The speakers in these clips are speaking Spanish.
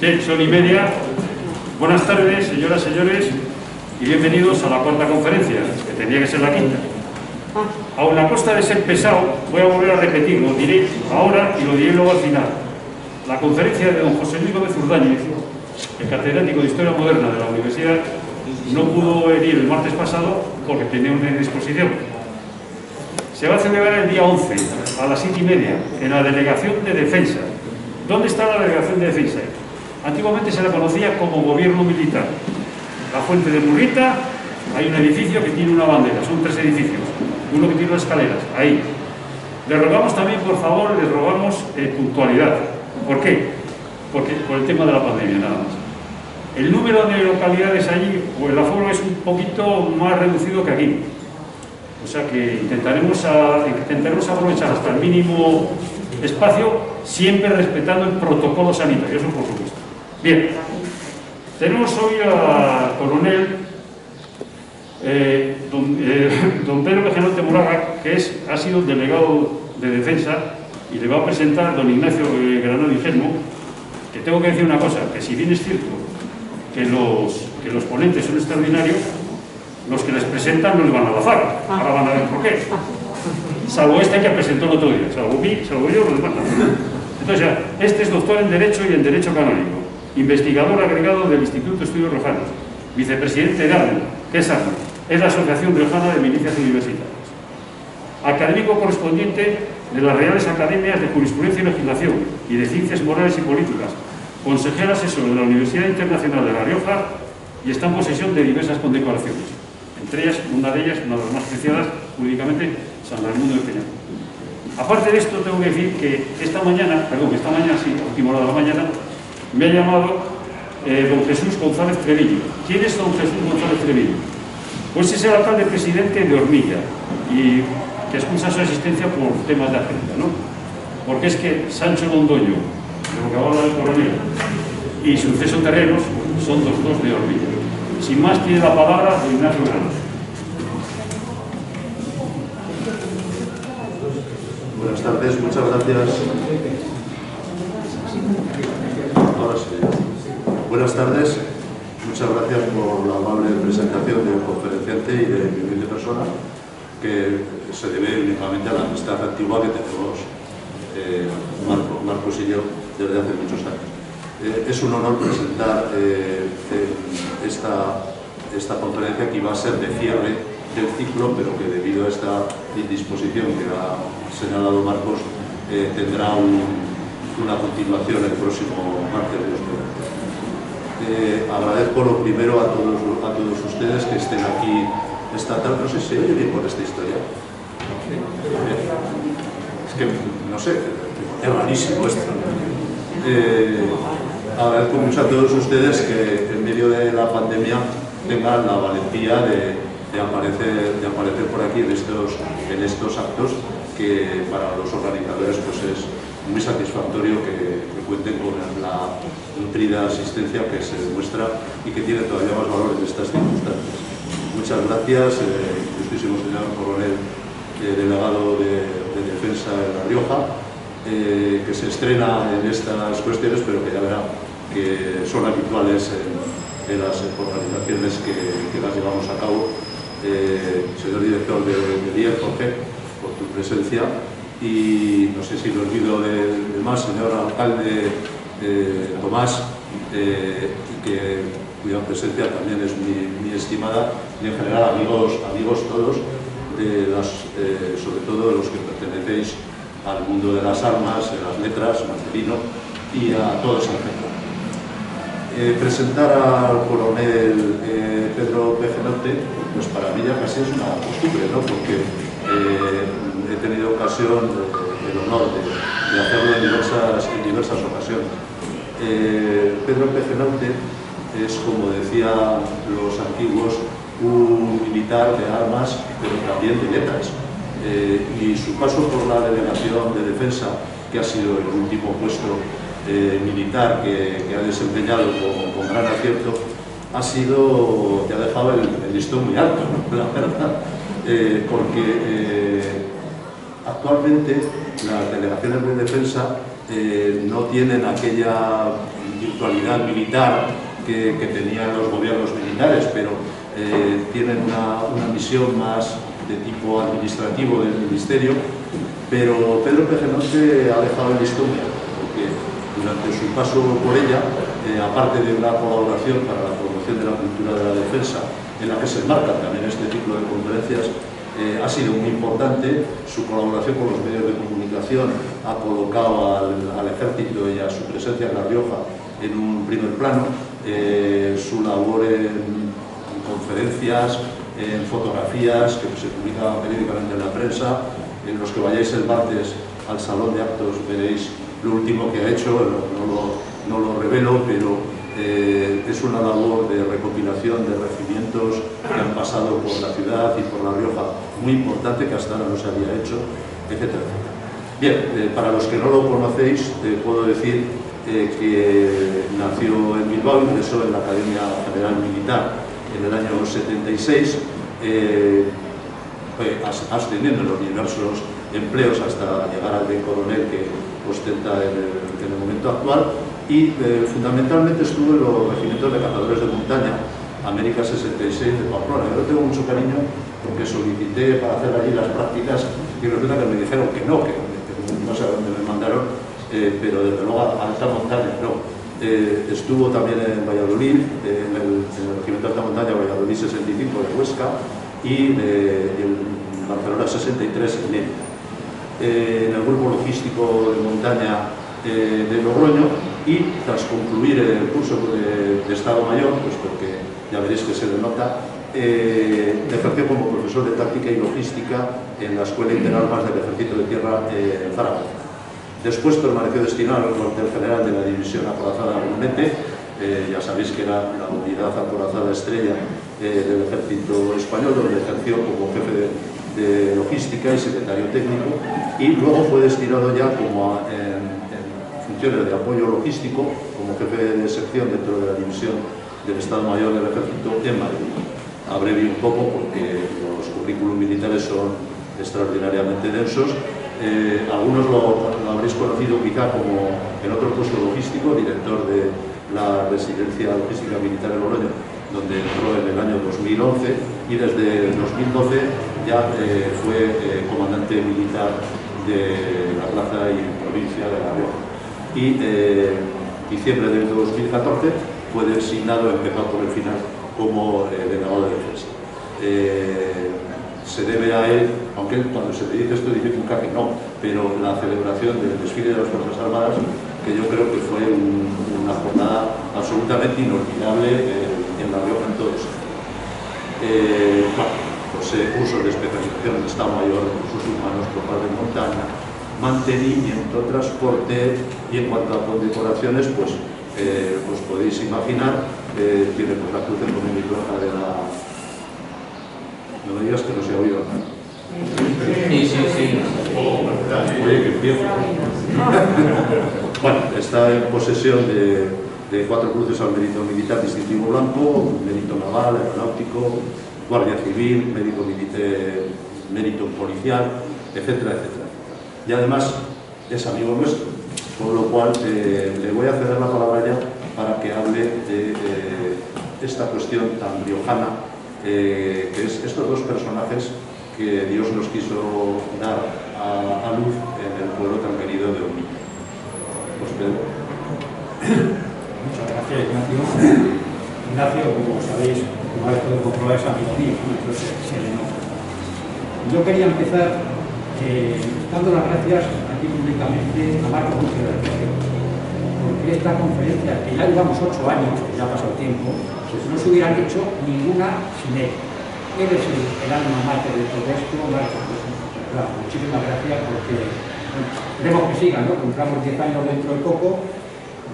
Bien, son y media. Buenas tardes, señoras y señores, y bienvenidos a la cuarta conferencia, que tendría que ser la quinta. Aun a costa de ser pesado, voy a volver a repetir, lo diré ahora y lo diré luego al final. La conferencia de don José Luis Gómez Urdáñez, el catedrático de Historia Moderna de la Universidad, no pudo venir el martes pasado porque tenía una indisposición. Se va a celebrar el día 11, a las 7:30, en la Delegación de Defensa. ¿Dónde está la Delegación de Defensa? Antiguamente se la conocía como Gobierno Militar. La Fuente de Murrieta, hay un edificio que tiene una bandera, son 3 edificios, uno que tiene unas escaleras, ahí. Les rogamos también, por favor, les rogamos puntualidad. ¿Por qué? Porque por el tema de la pandemia, nada más. El número de localidades allí, o el aforo es un poquito más reducido que aquí. O sea que intentaremos aprovechar hasta el mínimo espacio, siempre respetando el protocolo sanitario, eso por supuesto. Bien, tenemos hoy al coronel don Pedro Pejenote Moraga, que ha sido delegado de Defensa, y le va a presentar don Ignacio Granado y Gesmo, que tengo que decir una cosa, que si bien es cierto que los ponentes son extraordinarios, los que les presentan no les van a la faga. Ahora van a ver por qué. Salvo este que presentó el otro día, salvo yo, los demás. Entonces ya, este es doctor en Derecho y en Derecho Canónico, investigador agregado del Instituto de Estudios Riojanos, vicepresidente de ARMO. ¿Qué es ARMO? Es la Asociación Riojana de Milicias Universitarias. Académico correspondiente de las Reales Academias de Jurisprudencia y Legislación y de Ciencias Morales y Políticas, consejero asesor de la Universidad Internacional de La Rioja, y está en posesión de diversas condecoraciones. Entre ellas, una de las más preciadas jurídicamente, San Raimundo de Peña. Aparte de esto, tengo que decir que esta mañana, sí, a última hora de la mañana, me ha llamado don Jesús González Treviño. ¿Quién es don Jesús González Treviño? Pues es el alcalde presidente de Hormilla, y que excusa su asistencia por temas de agenda, ¿no? Porque es que Sancho Londoño, de lo que habla del coronel, y Suceso Terreros son los dos de Hormilla. Sin más, tiene la palabra don Ignacio Granado. Buenas tardes, muchas gracias. Ahora sí. Buenas tardes, muchas gracias por la amable presentación del conferenciante y de mi humilde persona, que se debe únicamente a la amistad antigua que tenemos Marcos y yo desde hace muchos años. Es un honor presentar esta conferencia, que iba a ser de cierre del ciclo, pero que debido a esta indisposición que ha señalado Marcos, tendrá una continuación el próximo martes. Agradezco lo primero a todos ustedes que estén aquí esta tarde. No sé si se oye bien por esta historia. Es que, no sé, es rarísimo esto. Agradezco mucho a todos ustedes que en medio de la pandemia tengan la valentía de aparecer por aquí en estos actos, que para los organizadores pues es muy satisfactorio que cuenten con la nutrida asistencia que se demuestra y que tiene todavía más valor en estas circunstancias. Muchas gracias, ilustrísimo señor coronel, delegado de Defensa en La Rioja, que se estrena en estas cuestiones, pero que ya verá que son habituales en las organizaciones que las llevamos a cabo. Señor director de DIER, Jorge, por tu presencia, y no sé si lo olvido de más, señor alcalde Tomás, cuya presencia también es muy estimada, y en general amigos todos, sobre todo de los que pertenecéis al mundo de las armas, de las letras, Marcelino, y a todos en general. Presentar al coronel Pedro Pejenote, pues para mí ya casi es una costumbre, ¿no? Porque he tenido ocasión, el honor de hacerlo en diversas ocasiones. Pedro Pejenote es, como decían los antiguos, un militar de armas, pero también de letras. Y su paso por la Delegación de Defensa, que ha sido el último puesto militar que ha desempeñado con gran acierto, te ha dejado el listón muy alto, ¿no? La verdad, porque actualmente las delegaciones de defensa no tienen aquella virtualidad militar que tenían los gobiernos militares, pero tienen una misión más de tipo administrativo del Ministerio. Pero Pedro Pejenote ha dejado en la historia, porque durante su paso por ella, aparte de una colaboración para la promoción de la cultura de la defensa, en la que se enmarcan también este ciclo de conferencias, ha sido muy importante. Su colaboración con los medios de comunicación ha colocado al ejército y a su presencia en La Rioja en un primer plano. Su labor en conferencias, en fotografías que se publicaban periódicamente en la prensa. En los que vayáis el martes al salón de actos veréis lo último que ha hecho. No lo revelo, pero es una labor de recopilación de regimientos que han pasado por la ciudad y por La Rioja muy importante, que hasta ahora no se había hecho, etcétera, etcétera. Bien, para los que no lo conocéis, puedo decir que nació en Bilbao, ingresó en la Academia General Militar en el año 76, ascendiendo en los diversos empleos hasta llegar al de coronel que ostenta en el momento actual, y fundamentalmente estuvo en los regimientos de cazadores de montaña, América 66 de Pamplona. Yo tengo mucho cariño porque solicité para hacer allí las prácticas y resulta que me dijeron que no sé a dónde me mandaron, pero desde luego a alta montaña no. Estuvo también en Valladolid, en el regimiento de alta montaña Valladolid 65 de Huesca, y en Barcelona 63 en Mérida. En el grupo logístico de montaña de Logroño, y tras concluir el curso de Estado Mayor, pues porque ya veréis que se denota, ejerció como profesor de táctica y logística en la Escuela Interarmas del Ejército de Tierra en Zaragoza. Después permaneció destinado al cuartel general de la División Acorazada Brunete. Ya sabéis que era la unidad acorazada estrella del Ejército Español, donde ejerció como jefe de logística y secretario técnico, y luego fue destinado ya como en funciones de apoyo logístico como jefe de sección dentro de la división del Estado Mayor del Ejército en Madrid. Abreví un poco porque los currículums militares son extraordinariamente densos. Algunos lo habréis conocido quizá como en otro puesto logístico, director de la Residencia Logística Militar en Logroño, donde entró en el año 2011, y desde 2012 ya fue comandante militar de la plaza y provincia de La Rioja. Y diciembre de 2014 fue designado, empezó por el final, como delegado de defensa. Se debe a él, aunque cuando se le dice esto dice que no, pero la celebración del desfile de las Fuerzas Armadas, que yo creo que fue una jornada absolutamente inolvidable en La Rioja en todo esto. Cursos de especialización en Estado Mayor, recursos humanos, tropas de montaña, mantenimiento, transporte, y en cuanto a condecoraciones, pues podéis imaginar, tiene pues la Cruz Económica de la... No me digas que no se ha oído. Sí. Oye, que empiezo. Bueno, está en posesión de 4 cruces al mérito militar distintivo blanco, mérito naval, aeronáutico, guardia civil, mérito policial, etcétera, etcétera. Y además es amigo nuestro, por lo cual le voy a ceder la palabra ya para que hable de esta cuestión tan riojana, que es estos dos personajes que Dios nos quiso dar a luz en el pueblo tan querido de Omiño. Pues Pedro. Muchas gracias, Ignacio. Ignacio, como sabéis, como habéis podido comprobar, es amigo mío, entonces se le nota. Yo quería empezar dando las gracias aquí públicamente a Marco Mucio del Regio, porque esta conferencia, que ya llevamos 8 años, que ya ha pasado tiempo, pues no se hubieran hecho ninguna sin él. Él es el alma mater de todo esto. Marco, pues, claro, muchísimas gracias, porque queremos que sigan, ¿no? Cumplamos 10 años dentro de poco,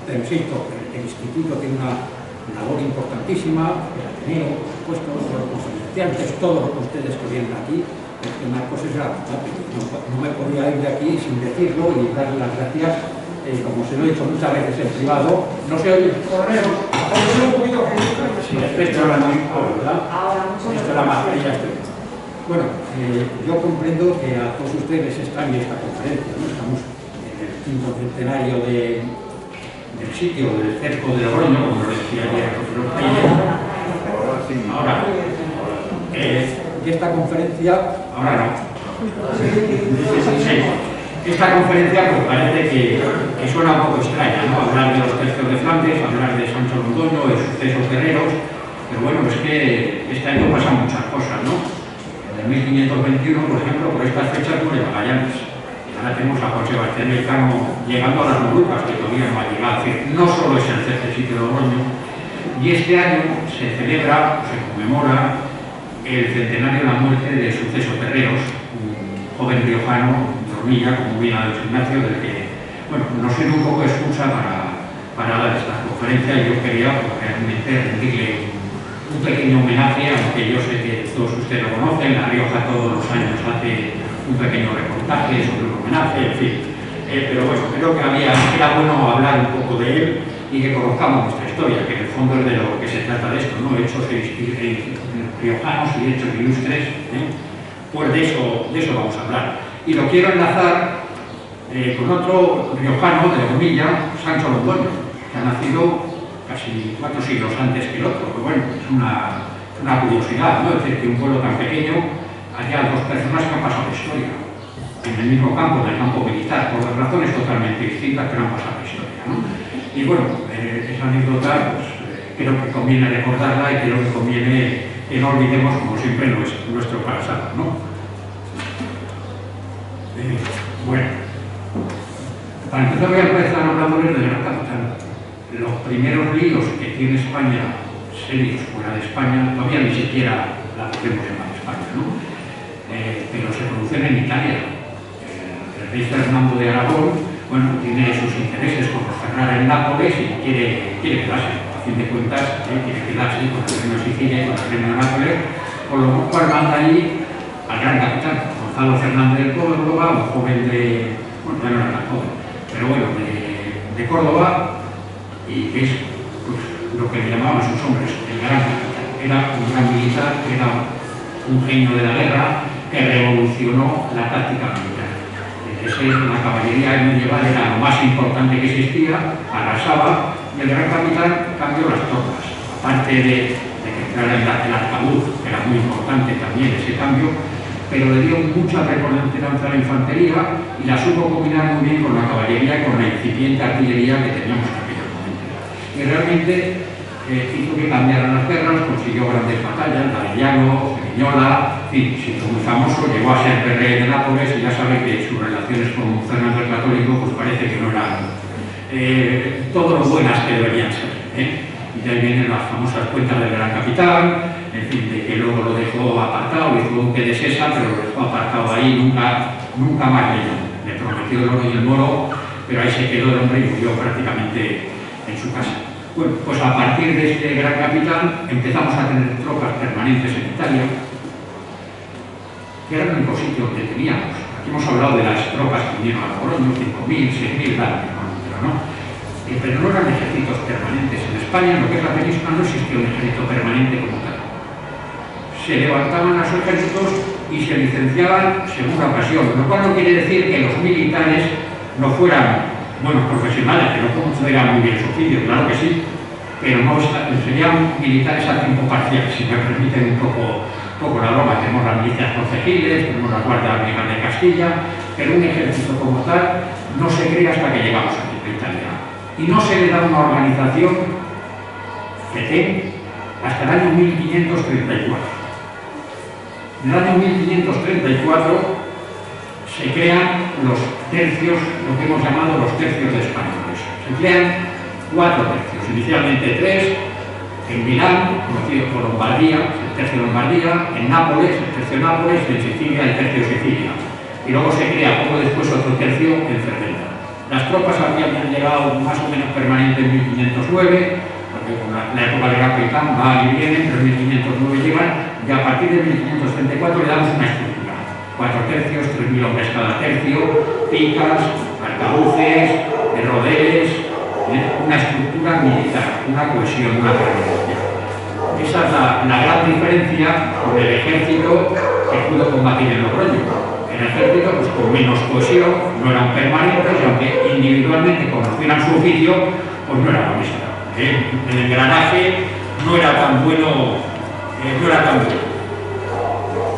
pero insisto, el instituto tiene una labor importantísima, el Ateneo, por supuesto, los estudiantes, todos los ustedes que vienen aquí. Es que Marcos es la no me podía ir de aquí sin decirlo y darle las gracias, como se lo he dicho muchas veces en privado. No se oye el correo, un poquito. Sí, esto es la ¿verdad? Esto es la mascarilla. Bueno, yo comprendo que a todos ustedes extrañe esta conferencia, ¿no? Estamos en el 5º centenario de del sitio del cerco de Logroño, como lo decía ayer el profesor Freire. Ahora, esta conferencia, ahora no. Sí. Esta conferencia pues parece que suena un poco extraña, ¿no? Hablar de los tercios de Flandes, hablar de Sancho Londoño, de sucesos guerreros, pero bueno, es que este año pasan muchas cosas, ¿no? En el 1521, por ejemplo, por estas fechas muere Magallanes. Y ahora tenemos a Juan Sebastián Elcano llegando a las Molucas, que todavía no ha llegado. Es decir, no solo es el sitio de Logroño, y este año se celebra, se conmemora el centenario de la muerte de Suceso Terreros, un joven riojano, Dormilla, como bien ha dicho Ignacio, del que, bueno, nos sirve un poco de excusa para dar esta conferencia, y yo quería realmente rendirle un pequeño homenaje, aunque yo sé que todos ustedes lo conocen. La Rioja todos los años hace un pequeño reportaje sobre un homenaje, en fin. Pero bueno, creo que era bueno hablar un poco de él y que conozcamos nuestra historia, que en el fondo es de lo que se trata de esto, ¿no? Hechos riojanos y hechos ilustres, pues de eso vamos a hablar. Y lo quiero enlazar con otro riojano de Dormilla, Sancho Londoño, que ha nacido casi 4 siglos antes que el otro. Pero bueno, es una curiosidad, ¿no? Es decir, que un pueblo tan pequeño haya dos personas que han pasado la historia en el mismo campo, en el campo militar, por razones totalmente distintas, pero han pasado la historia, ¿no? Y bueno, esa anécdota, pues creo que conviene recordarla, y creo que conviene que no olvidemos, como siempre, nuestro pasado, ¿no? Bueno, para empezar voy a empezar hablándoles de Gran Capitán. Los primeros líos que tiene España, serios fuera de España, todavía ni siquiera la podemos llamar España, ¿no? Pero se producen en Italia. El rey Fernando de Aragón, bueno, tiene sus intereses con los Ferrara en Nápoles y quiere quedarse. A fin de cuentas, quiere quedarse con el reino de Sicilia y con el reino de Nápoles, con lo cual manda allí al Gran Capitán Gonzalo Fernández de Córdoba, un joven bueno, ya no era tan joven, pero bueno, de Córdoba, y que es pues, lo que le llamaban sus hombres, el Gran Capitán. Era un gran militar, era un genio de la guerra que revolucionó la táctica militar. La caballería medieval era lo más importante que existía, arrasaba, y el Gran Capitán cambió las tropas. Aparte de que entrara el arcabuz, que era muy importante también ese cambio, pero le dio mucha preponderancia a la infantería y la supo combinar muy bien con la caballería y con la incipiente artillería que teníamos en aquel momento. Y realmente hizo que cambiaran las guerras, consiguió grandes batallas, la de Llano, Cerignola, en fin, se hizo muy famoso, llegó a ser rey de Nápoles, y ya sabe que sus relaciones con Fernando el Católico pues parece que no eran todo lo buenas que deberían ser. Y de ahí vienen las famosas cuentas del Gran Capitán, en fin, de que luego lo dejó apartado, le hizo duque de Sesa, pero lo dejó apartado ahí, nunca más le prometió el oro y el moro, pero ahí se quedó el hombre y murió prácticamente en su casa. Bueno, pues a partir de este Gran Capitán empezamos a tener tropas permanentes en Italia, que era el único sitio que teníamos. Aquí hemos hablado de las tropas que vinieron a Logroño, 5.000, 6.000, ¿no? Pero no eran ejércitos permanentes. En España, en lo que es la península, no existía un ejército permanente como tal. Se levantaban los ejércitos y se licenciaban según la ocasión, lo cual no quiere decir que los militares no fueran buenos profesionales, que no consideraban muy bien su oficio, claro que sí, pero no serían militares a tiempo parcial, si me permiten un poco la broma. Tenemos las milicias concejiles, tenemos la Guardia Nacional de Castilla, pero un ejército como tal no se crea hasta que llegamos aquí a Italia. Y no se le da una organización FETEN hasta el año 1534. En el año 1534 se crean los tercios, lo que hemos llamado los tercios de españoles. Se crean 4 tercios, inicialmente 3, en Milán, conocido por Lombardía, el tercio de Lombardía, en Nápoles, el tercio de Nápoles, en Sicilia, el tercio de Sicilia. Y luego se crea poco después otro tercio en Cervera. Las tropas habían llegado más o menos permanente en 1509, porque con la época del Gran Capitán va y viene, pero en 1509 llegan, y a partir de 1534 le damos una estructura. 4 tercios, 3.000 hombres cada tercio, picas, arcabuces, rodeles, una estructura militar, una cohesión, una permanencia. Esa es la gran diferencia con el ejército que pudo combatir en Logroño. El ejército, pues con menos cohesión, no eran permanentes, y aunque individualmente conocieran su oficio, pues no era honesta. El engranaje no era tan bueno,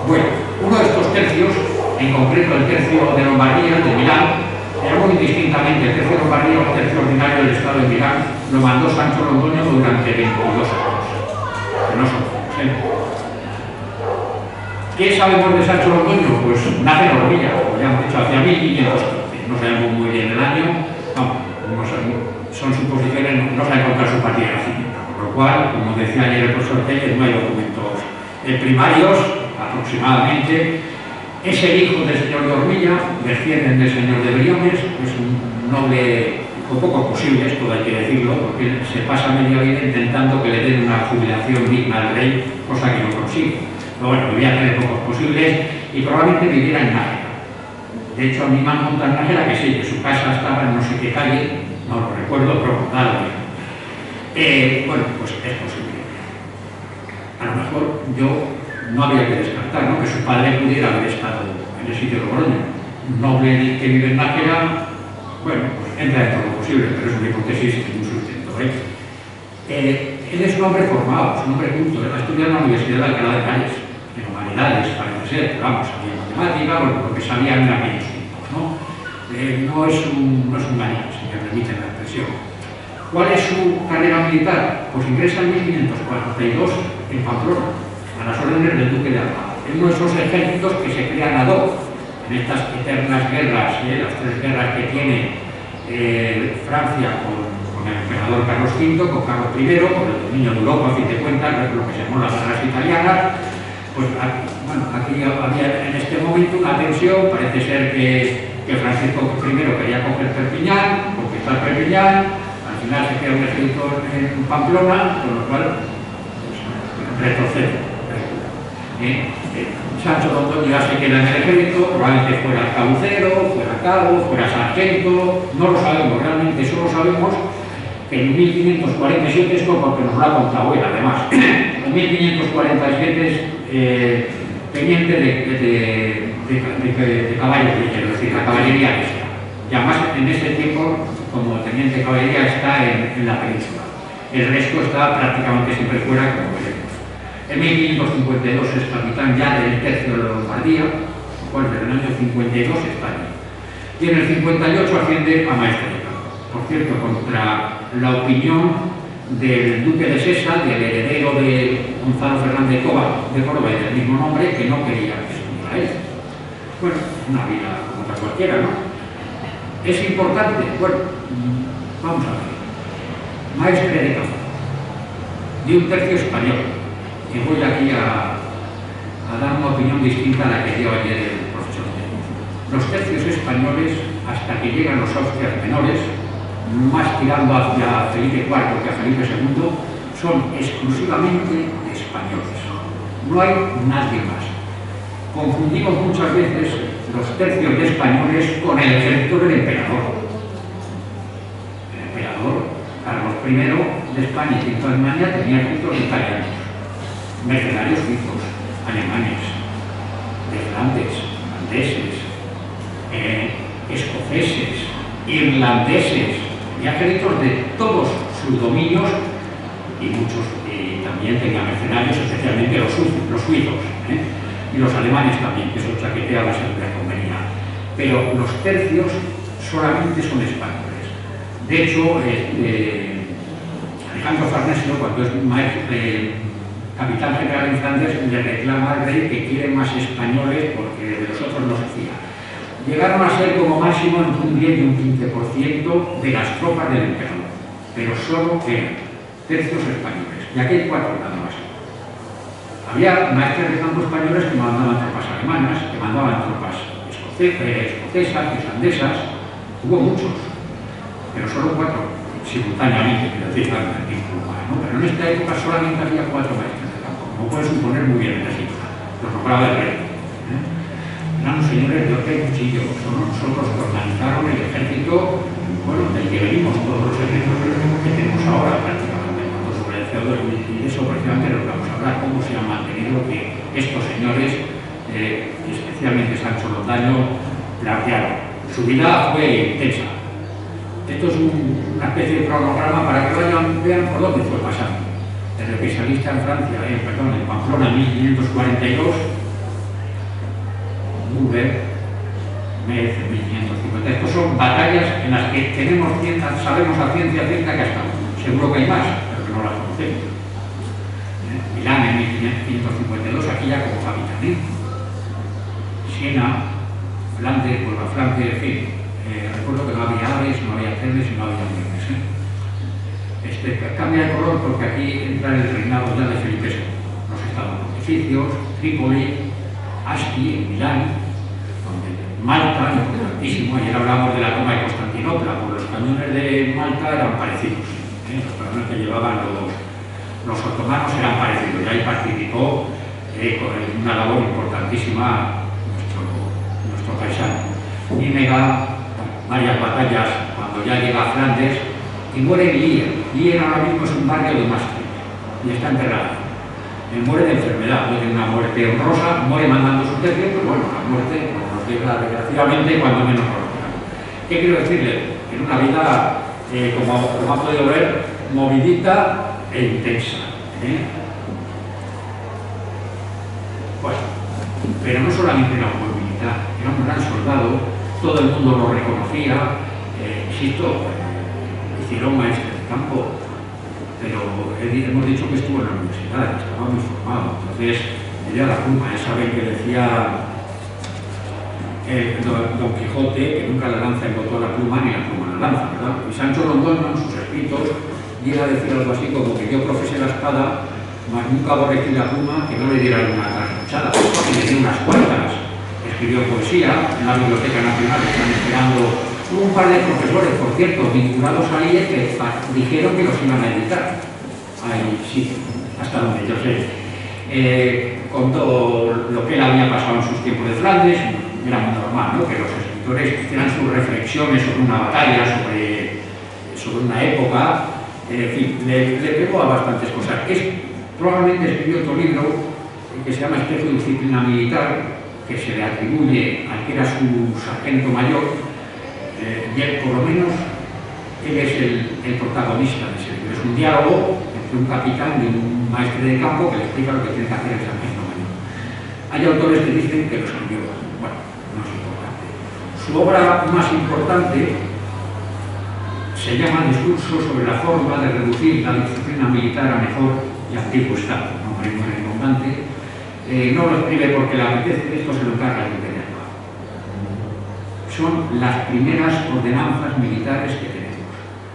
Bueno, uno de estos tercios, en concreto el tercio de Lombardía, de Milán, muy indistintamente el tercio de Lombardía o el tercio ordinario del estado de Milán, lo mandó Sancho Londoño durante 22 años. Que no son pocos, ¿eh? ¿Qué sabemos de Sancho Londoño? Pues nace en Ormilla, como ya hemos dicho, hacia 1515. No sabemos muy bien el año, son suposiciones, no se ha encontrado su partida de nacimiento, por lo cual, como decía ayer el profesor Telles, no hay documentos primarios, aproximadamente. Es el hijo del señor de Ormilla, descienden del señor de Briones, es un noble, un poco posible, esto hay que decirlo, porque se pasa media vida intentando que le den una jubilación digna al rey, cosa que no consigue. Pero bueno, vivía tener pocos posibles y probablemente viviera en Nájera. De hecho, a mí me han contado en Nájera que sí, que su casa estaba en no sé qué calle, no lo recuerdo, pero nada bien. Bueno, pues es posible. A lo mejor no había que descartar, ¿no?, que su padre pudiera haber estado en el sitio de Logroño. Un noble que vive en Nájera, bueno, pues entra en todo lo posible, pero es una hipótesis y un sustento, él es un hombre formado, es un hombre culto, ha estudiado en la Universidad de Alcalá de Henares, en humanidades, parece ser, pero vamos, sabía matemática, bueno, lo que sabían en aquellos tiempos, ¿no? No es un maníaco, si me permiten la expresión. ¿Cuál es su carrera militar? Pues ingresa en 1542 en Pamplona, a las órdenes del duque de Alba. Es uno de esos ejércitos que se crean ad hoc en estas eternas guerras, las tres guerras que tiene Francia con el emperador Carlos V, con Carlos I, con el dominio de Europa, a fin de cuentas, lo que se llamó las guerras italianas. Pues bueno, aquí había en este momento una tensión, parece ser que Francisco I quería coger Perpiñán, conquistar Perpiñán, al final se queda un ejército en Pamplona, con lo cual pues, retrocede. Sancho Londoño ya se queda en el ejército, probablemente fuera cabucero, fuera cabo, fuera sargento, no lo sabemos realmente, solo sabemos que en 1547, esto porque nos lo ha contado él además, en 1547 es teniente de caballos, es decir, la caballería esta. Y además en ese tiempo, como teniente de caballería, está en la península. El resto está prácticamente siempre fuera, como veremos. En 1552 es capitán ya del tercio de Lombardía, pues desde el año 52 está allí. Y en el 58 asciende a maestre de campo. Por cierto, contra la opinión del duque de Sesa, del heredero de Gonzalo Fernández de Córdoba y del mismo nombre, que no quería que se uniera a él. Bueno, una vida como otra cualquiera, ¿no? ¿Es importante? Bueno, vamos a ver. Maestre de campo, de un tercio español, y voy aquí a dar una opinión distinta a la que dio ayer el profesor Telles. Los tercios españoles, hasta que llegan los Austrias menores, más tirando hacia Felipe IV que a Felipe II, son exclusivamente españoles. No hay nadie más. Confundimos muchas veces los tercios de españoles con el ejército del emperador. El emperador Carlos I de España y de Alemania tenía ejércitos italianos, mercenarios suizos, alemanes, holandeses, escoceses, irlandeses, y ejércitos de todos sus dominios, y muchos también tenían mercenarios, especialmente los suizos, y los alemanes también, que eso chaqueteaba siempre convenía. Pero los tercios solamente son españoles. De hecho, Alejandro Farnesio, cuando es capitán general en Flandes, le reclama al rey que quiere más españoles porque de los otros no se fía. Llegaron a ser como máximo entre un 10 y un 15% de las tropas del emperador, pero solo eran tercios españoles, y aquí hay 4 nada más. Había maestros de campo españoles que mandaban tropas alemanas, que mandaban tropas escocesas, islandesas, hubo muchos, pero solo 4 simultáneamente, quiero decir, en tiempo humano, ¿no? Pero en esta época solamente había 4 maestros de campo, como puede suponer muy bien el Egipto, los nombraba el rey. Eran los señores de Ortega y Cuchillo, son nosotros que organizaron el ejército, bueno, del que venimos, todos los ejércitos que tenemos ahora prácticamente, cuando sobre el CO2, y eso precisamente lo que vamos a hablar, cómo se ha mantenido que estos señores, especialmente Sancho Londoño, plantearon. Su vida fue intensa, Esto es una especie de cronograma para que vean por dónde fue pasando. El represalista en Francia, en Pamplona, en 1542, Nuremberg, Metz, en 1550. Estos son batallas en las que sabemos a ciencia cierta que hasta seguro que hay más, pero que no las conocemos. Milán en 1552, aquí ya como capitanía. Siena, Flandes, Nueva Francia, en fin. Recuerdo que no había aves, no había trenes y no había aviones. Cambia el color porque aquí entra el reinado ya de Felipe II. Los estados pontificios, Trípoli, Asti, en Milán, donde Malta, importantísimo. Ayer hablamos de la toma de Constantinopla, pues los cañones de Malta eran parecidos. Los cañones que llevaban los otomanos eran parecidos. Y ahí participó con una labor importantísima nuestro paisano. Nímega, varias batallas cuando ya llega a Flandes y muere en Lier. Lier ahora mismo es un barrio de Maastricht y está enterrado. Muere de enfermedad, no de una muerte honrosa, muere mandando su tercio, pero bueno, la muerte nos llega desgraciadamente cuando menos honrosa. ¿Qué quiero decirle? En una vida, como ha podido ver, movidita e intensa. Bueno, pero no solamente era un buen militar, era un gran soldado. Todo el mundo lo reconocía, insisto, hicieron maestro de campo, pero hemos dicho que estuvo en la universidad, estaba muy formado. Entonces, ella la pluma, ya saben que decía Don Quijote que nunca la lanza embotó la pluma ni la pluma la lanza, ¿verdad? Y Sancho Londoño, en sus escritos, llega a decir algo así como que yo profesé la espada, mas nunca aborrecí la pluma que no le diera una trasnochada, porque le dio unas cuantas. Escribió poesía en la Biblioteca Nacional, están esperando un par de profesores, por cierto, vinculados a ella, que dijeron que los iban a editar. Ahí sí, hasta donde yo sé. Contó lo que él había pasado en sus tiempos de Flandes, era muy normal, ¿no?, que los escritores hicieran sus reflexiones sobre una batalla, sobre una época, en fin, le pegó a bastantes cosas. Probablemente escribió otro libro que se llama Espejo de Disciplina Militar, que se le atribuye al que era su sargento mayor, y él, por lo menos, él es el protagonista de ese libro. Es un diálogo entre un capitán y un maestre de campo que le explica lo que tiene que hacer el sargento mayor. Hay autores que dicen que lo escribió. Bueno, no es importante. Su obra más importante se llama Discurso sobre la forma de reducir la disciplina militar a mejor y antiguo estado. Un nombre muy redundante. No lo escribe porque le apetece, esto se lo encarga el Imperio. Son las primeras ordenanzas militares que tenemos.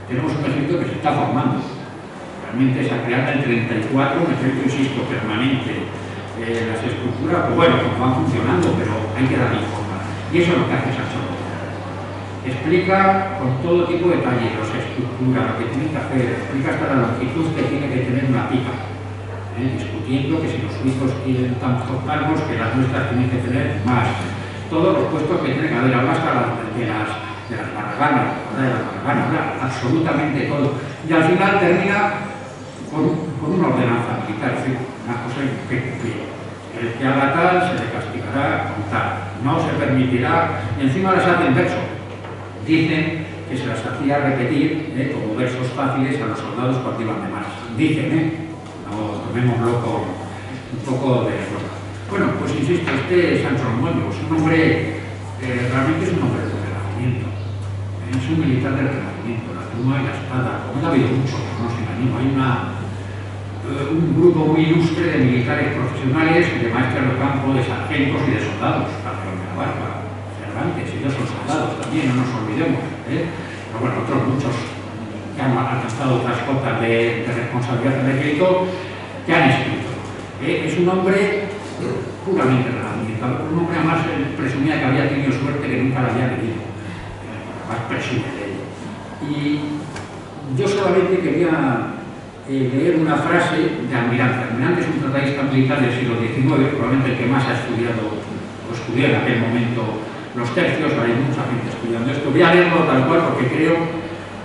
Tenemos un ejército que se está formando. Realmente se ha creado en el 34, un ejército, insisto, permanente. Las estructuras, pues bueno, pues van funcionando, pero hay que darle forma. Y eso es lo que hace Sancho. Explica con todo tipo de talleres, estructura, lo que tiene que hacer, explica hasta la longitud que tiene que tener una pica. Discutiendo que si los suizos tienen tantos cargos, que las nuestras tienen que tener más. Todos los puestos que tienen que haber, habla hasta de las barraganas, absolutamente todo. Y al final termina con una ordenanza militar, es decir, una cosa que cumplir. El que haga tal se le castigará con tal. No se permitirá, y encima las hace en verso. Dicen que se las hacía repetir como versos fáciles a los soldados cuando iban de marcha. Dicen, no tomémoslo con un poco de broma. Bueno, pues insisto, Sancho Londoño es un hombre, realmente es un hombre del Renacimiento. Es un militar del Renacimiento, la pluma y la espada. Como ha habido muchos, no nos engañemos. Hay un grupo muy ilustre de militares profesionales, de maestros de campo, de sargentos y de soldados. Calderón de la Barca, Cervantes, ellos son soldados también, no nos olvidemos. Pero bueno, otros muchos que han alcanzado otras cotas de responsabilidad en el ejército, que han escrito. Es un hombre puramente renacentista, un hombre además presumía que había tenido suerte que nunca la había leído, más presume de ello. Y yo solamente quería leer una frase de Almirante. Almirante es un tratadista militar del siglo XIX, probablemente el que más ha estudiado, o estudió en aquel momento, los tercios. Hay mucha gente estudiando esto. Voy a leerlo tal cual porque creo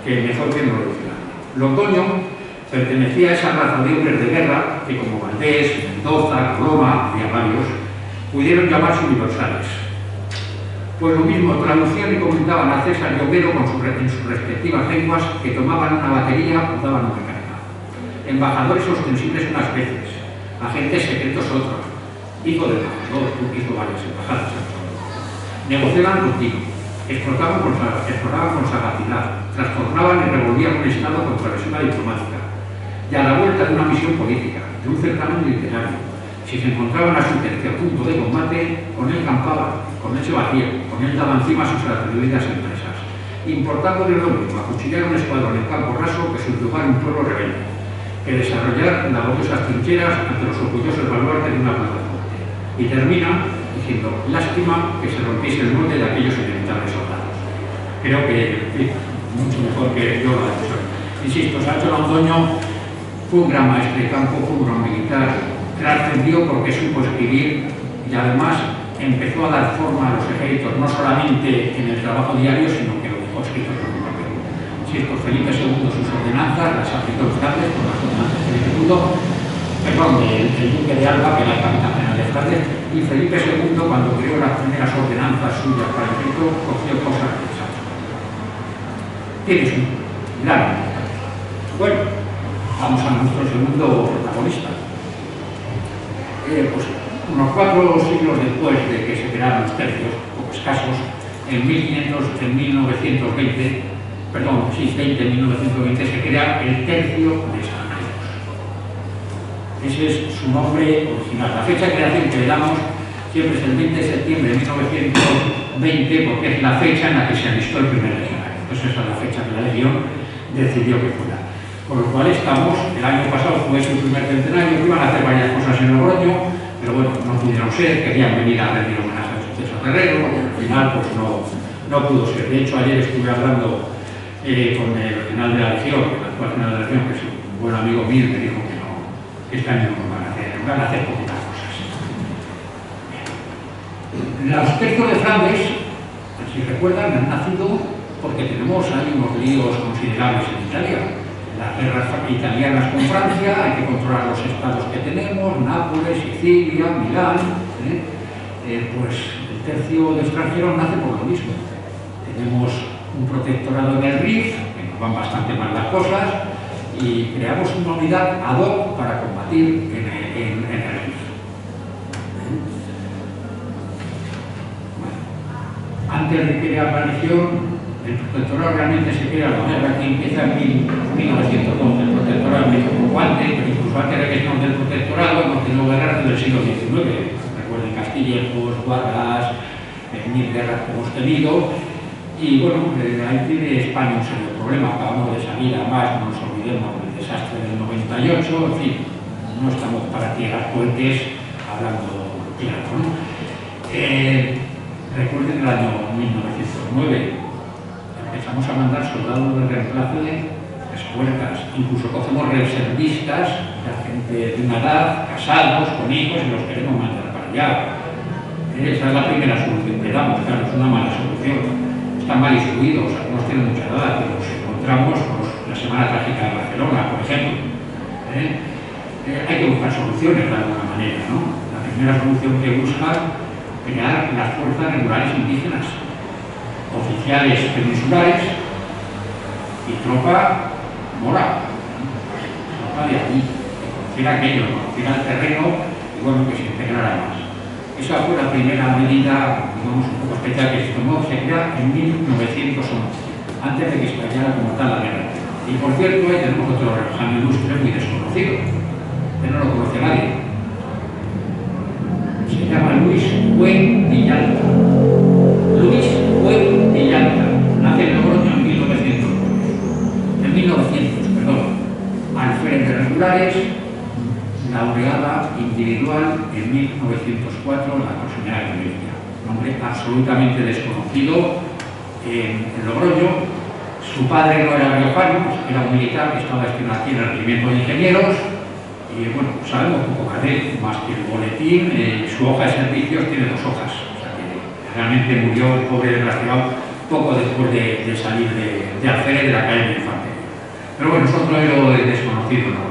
que mejor que no lo diga. Londoño pertenecía a esa raza de hombres de guerra que, como Valdés, Mendoza, Roma, había varios, pudieron llamarse universales. Pues lo mismo, traducían y comentaban a César y Homero en sus respectivas lenguas, que tomaban una batería o daban una carga. Embajadores ostensibles unas veces, agentes secretos otros, hijo del embajador, hizo varias embajadas. Negociaban contigo, exploraban con sagacidad, trastornaban y revolvían un Estado con travesura diplomática. Y a la vuelta de una misión política, de un certamen literario, si se encontraban a su tercer punto de combate, con él campaban, con él se batían, con él daban cima a sus atribuidas empresas. Importándole lo mismo acuchillar un escuadrón en campo raso que subyugar un pueblo rebelde, que desarrollar laboriosas trincheras ante los orgullosos baluartes de una plaza fuerte. Y termina diciendo, lástima que se rompiese el molde de aquellos inevitables soldados. Creo que, en fin, mucho mejor que yo lo he hecho. Insisto, Sancho Londoño fue un gran maestro de campo, fue un gran militar, trascendió porque supo escribir y además empezó a dar forma a los ejércitos, no solamente en el trabajo diario, sino que lo dejó escrito en un papel. Insisto, Felipe II, sus ordenanzas, las aplicó Flandes, por las ordenanzas de Felipe II, perdón, del duque de Alba, que era el capitán general de Flandes, y Felipe II, cuando creó las primeras ordenanzas suyas para el ejército, cogió cosas de Sancho. Tienes un gran. Bueno, vamos a nuestro segundo protagonista. Pues unos 4 siglos después de que se crearon los tercios, poco escasos, en 1920, se crea el tercio de San Carlos. Ese es su nombre original. La fecha de creación que le damos siempre es el 20 de septiembre de 1920, porque es la fecha en la que se alistó el primer legionario. Entonces esa es la fecha que la Legión decidió que fuera. Por lo cual estamos, el año pasado fue su primer centenario, iban a hacer varias cosas en Logroño, pero bueno, no pudieron ser, querían venir a rendir homenaje a Suceso Guerrero, y al final pues no pudo ser. De hecho, ayer estuve hablando con el general de la Legión, el actual general de la Legión, que es un buen amigo mío, me dijo que no, que este año no van a hacer poquitas cosas. Los tercios de Flandes, si recuerdan, han nacido porque tenemos ahí unos líos considerables en Italia. Las guerras italianas con Francia, hay que controlar los estados que tenemos, Nápoles, Sicilia, Milán. Pues el tercio de extranjeros nace por lo mismo. Tenemos un protectorado en el Rif, que nos van bastante mal las cosas, y creamos una unidad ad hoc para combatir en el Rif. Bueno, antes de crear la Legión, el protectorado realmente se crea, la guerra que empieza en 1912, el protectorado en México, pero incluso antes de que estemos del protectorado hemos tenido guerras desde el siglo XIX. Recuerden Castillejos, Guardas, 1000 guerras que hemos tenido, y bueno, ahí tiene España un serio problema. Acabamos de salir, además, no nos olvidemos del desastre del 98, en fin, no estamos para tirar cohetes hablando claro, ¿no? Recuerden el año 1909. Empezamos a mandar soldados de reemplazo de escuelas, incluso cogemos reservistas, la gente de una edad, casados, con hijos, y los queremos mandar para allá. Esa es la primera solución que damos, claro, es una mala solución. Están mal instruidos, algunos tienen mucha edad, pero nos encontramos la Semana Trágica de Barcelona, por ejemplo. Hay que buscar soluciones de alguna manera, ¿no? La primera solución que buscar es crear las fuerzas regulares indígenas, oficiales peninsulares y tropa moral, tropa de aquí, que conociera aquello, que conociera el terreno y bueno, que se integrara más. Esa fue la primera medida, digamos, un poco especial que se tomó, se crea en 1911, antes de que estallara como tal la guerra. Y por cierto, ahí tenemos otro rebajano ilustre muy desconocido, que no lo conoce nadie. Se llama Luis Güell Villalta. Luis Güell Villalta, nace en Logroño en 1900, alférez de regulares, laureada individual en 1904 en la proximidad de Valencia. Un hombre absolutamente desconocido en Logroño. Su padre no era riojano, era un militar que estaba destinado aquí en el regimiento de ingenieros. Y bueno, sabemos un poco más de él, más que el boletín. Su hoja de servicios tiene 2 hojas. Realmente murió el pobre desgraciado poco después de salir de alférez de la calle de infantería. Pero bueno, es otro héroe desconocido, ¿no?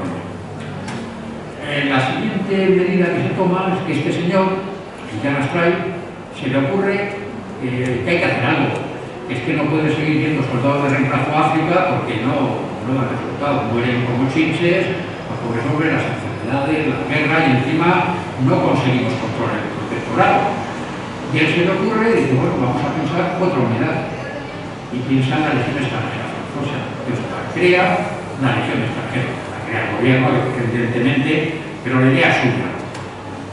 La siguiente medida que se toma es que este señor, Jan Astray, se le ocurre que hay que hacer algo. Es que no puede seguir viendo soldados de reemplazo a África porque no dan resultados, mueren como chinches, los pobres hombres, las enfermedades, la guerra, y encima no conseguimos controlar el protectorado. Y él se le ocurre y dice, bueno, vamos a pensar otra unidad. Y piensa en la Legión Extranjera Forzosa. Entonces la crea la Legión Extranjera, la crea el gobierno, evidentemente, pero la idea es suya.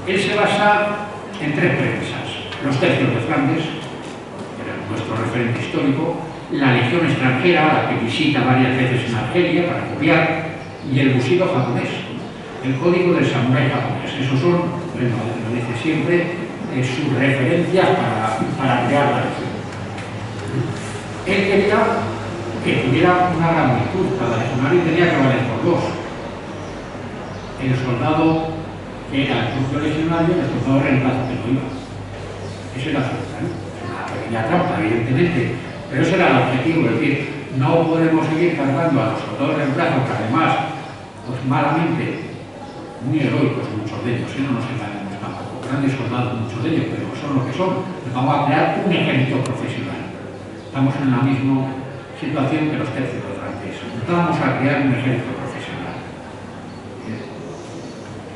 Él se basa en tres premisas: los tercios de Flandes, que era nuestro referente histórico, la Legión Extranjera, la que visita varias veces en Argelia para copiar, y el bushido japonés, el código del samurái japonés. Esos son, lo dice siempre, sus referencias para crear la Legión. Él quería que tuviera una gran virtud, cada legionario tenía que valer por dos. El soldado que era el propio legionario, el soldado de reemplazo que no iba. Esa era una pequeña trampa, evidentemente, pero ese era el objetivo, es decir, no podemos seguir cargando a los soldados de reemplazo, que además, pues malamente, muy heroicos muchos de ellos, no nos engañemos tampoco, grandes soldados muchos de ellos, pero son lo que son. Vamos a crear un ejército profesional. Estamos en la misma situación que los tercios de Flandes. Vamos a crear un ejército profesional.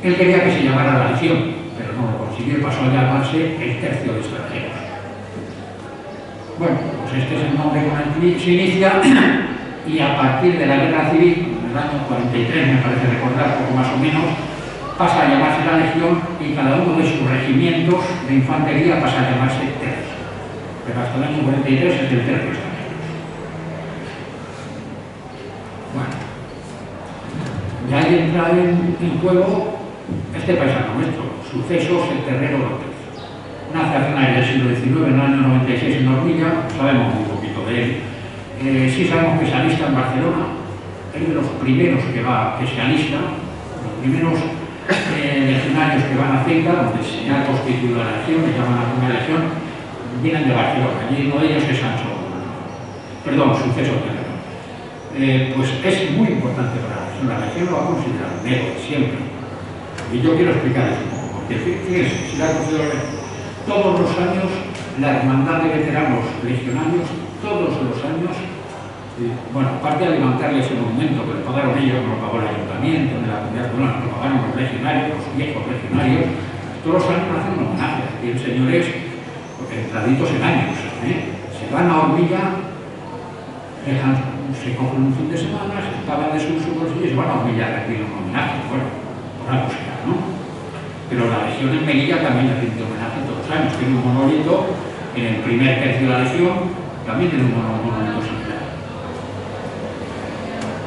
Él quería que se llamara la Legión, pero no lo consiguió y pasó a llamarse el Tercio de Extranjeros. Bueno, pues este es el nombre con el que se inicia, y a partir de la Guerra Civil, en el año 43, me parece recordar, poco más o menos, pasa a llamarse la Legión, y cada uno de sus regimientos de infantería pasa a llamarse tercio. Pero hasta el año 43 es el Tercio Extranjero. Bueno, y ahí entra en juego este paisaje nuestro, Sucesos el Terrero López. Nace a finales del siglo XIX, en el año 96 en Hormilla, sabemos muy poquito de él. Sí sabemos que se alista en Barcelona, es de los primeros que se alista, los primeros legionarios que van a Ceuta, donde se ha constituido la legión, le llaman la primera legión, vienen de Barcelona, y uno de ellos es Sucesos Terrero. Pues es muy importante para la legión, lo va a considerar un héroe siempre. Y yo quiero explicar eso un poco, porque fíjense, si la considero todos los años, la hermandad de veteranos legionarios, todos los años, bueno, aparte de levantarles el monumento que lo pagaron ellos, no lo pagó el ayuntamiento, de la comunidad autónoma, lo pagaron los legionarios, los viejos legionarios, todos los años hacen un homenaje. Y el señores, entraditos en años, se van a Hormilla, se cogen un fin de semana, se pagan de sus bolsillos y se van a Hormilla a rendir un homenaje, bueno, por algo será, ¿no? Pero la Legión en Melilla también le rinde homenaje todos los años. Tiene un monolito en el primer tercio de la Legión, también tiene un monolito similar.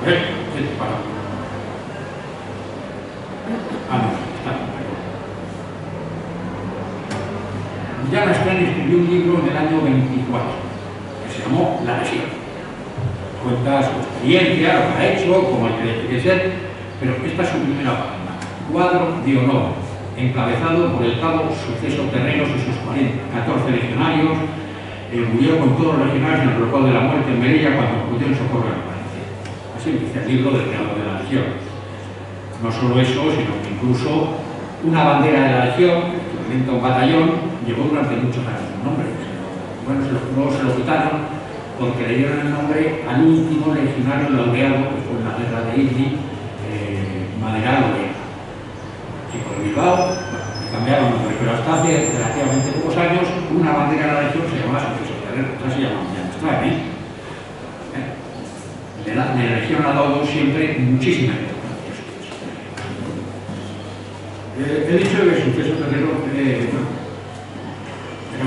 Está bien. Llana Esplán escribió un libro en el año 24, que se llamó La Legión. Cuenta su experiencia, lo que ha hecho, cómo tiene que ser, pero esta es su primera página. Cuadro de honor, encabezado por el cabo Sucesos Terreros y sus 14 legionarios. Murió con todos los legionarios en el bloqueo de la muerte en Melilla cuando acudió en socorro en Valencia. Así empieza el libro del creador de la Legión. No solo eso, sino que incluso una bandera de la Legión, que representa un batallón, llevó durante muchos años un nombre. Bueno, luego se lo quitaron porque le dieron el nombre al último legionario laureado, que fue en la guerra de Idlib, Maderal Orea. Chico de Bilbao, le cambiaron el nombre, pero hasta hace relativamente pocos años una bandera de la Legión se llamaba Sucesos Terreros, otra se llamaba Llanestra, La Legión ha dado siempre muchísima importancia. He dicho que Sucesos Terreros era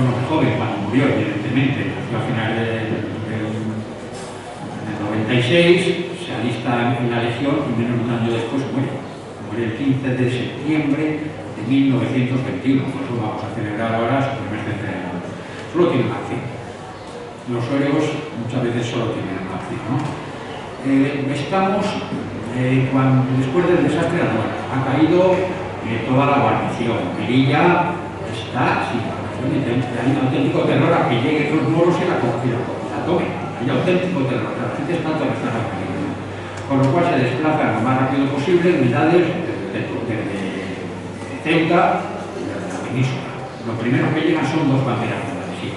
un hombre joven cuando murió, evidentemente, a finales del 96, se alista en la Legión y menos de un año después muere. Muere el 15 de septiembre de 1921, por eso vamos a celebrar ahora su primer centenario. Solo tiene una acción. Los héroes muchas veces solo tienen una acción, ¿no? Estamos, después del desastre de Anual, ha caído toda la guarnición. Melilla está sin guarnición, hay un auténtico terror a que lleguen los moros y la tomen. Hay auténtico terror, la gente está aterrorizada en Melilla. Con lo cual se desplazan lo más rápido posible unidades de Ceuta y de la península. Lo primero que llegan son dos banderas de la Legión.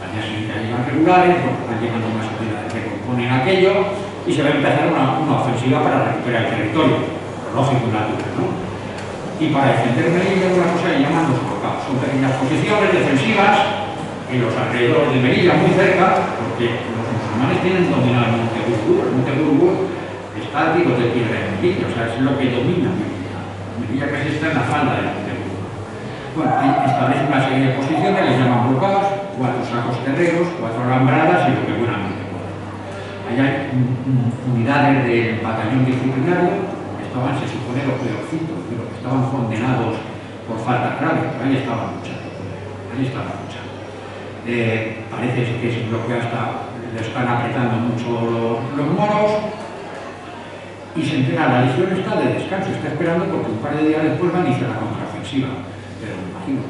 La Al día siguiente llegan regulares, van llegando unas unidades que componen aquello y se va a empezar una ofensiva para recuperar el territorio, lo lógico y natural, ¿no? Y para defender Melilla, una cosa que llaman los bloqueados. Son pequeñas posiciones defensivas en los alrededores de Melilla, muy cerca, porque los musulmanes tienen dominado el Monte Gurgur. El Monte Gurgur está a tiros de piedra en Melilla, o sea, es lo que domina Melilla. Melilla casi está en la falda del Monte Gurgur. Bueno, ahí establecen una serie de posiciones, les llaman bloqueados, 4 sacos terreros, 4 alambradas y lo que buenamente puedan. Ahí hay unidades del batallón disciplinario. Estaban, se supone, los peorcitos, pero que estaban condenados por falta grave, pero ahí estaban luchando. Parece que ese bloqueo le están apretando mucho los moros y se entera, la legión está de descanso, está esperando porque un par de días después van a iniciar la contraofensiva. Pero me imagino,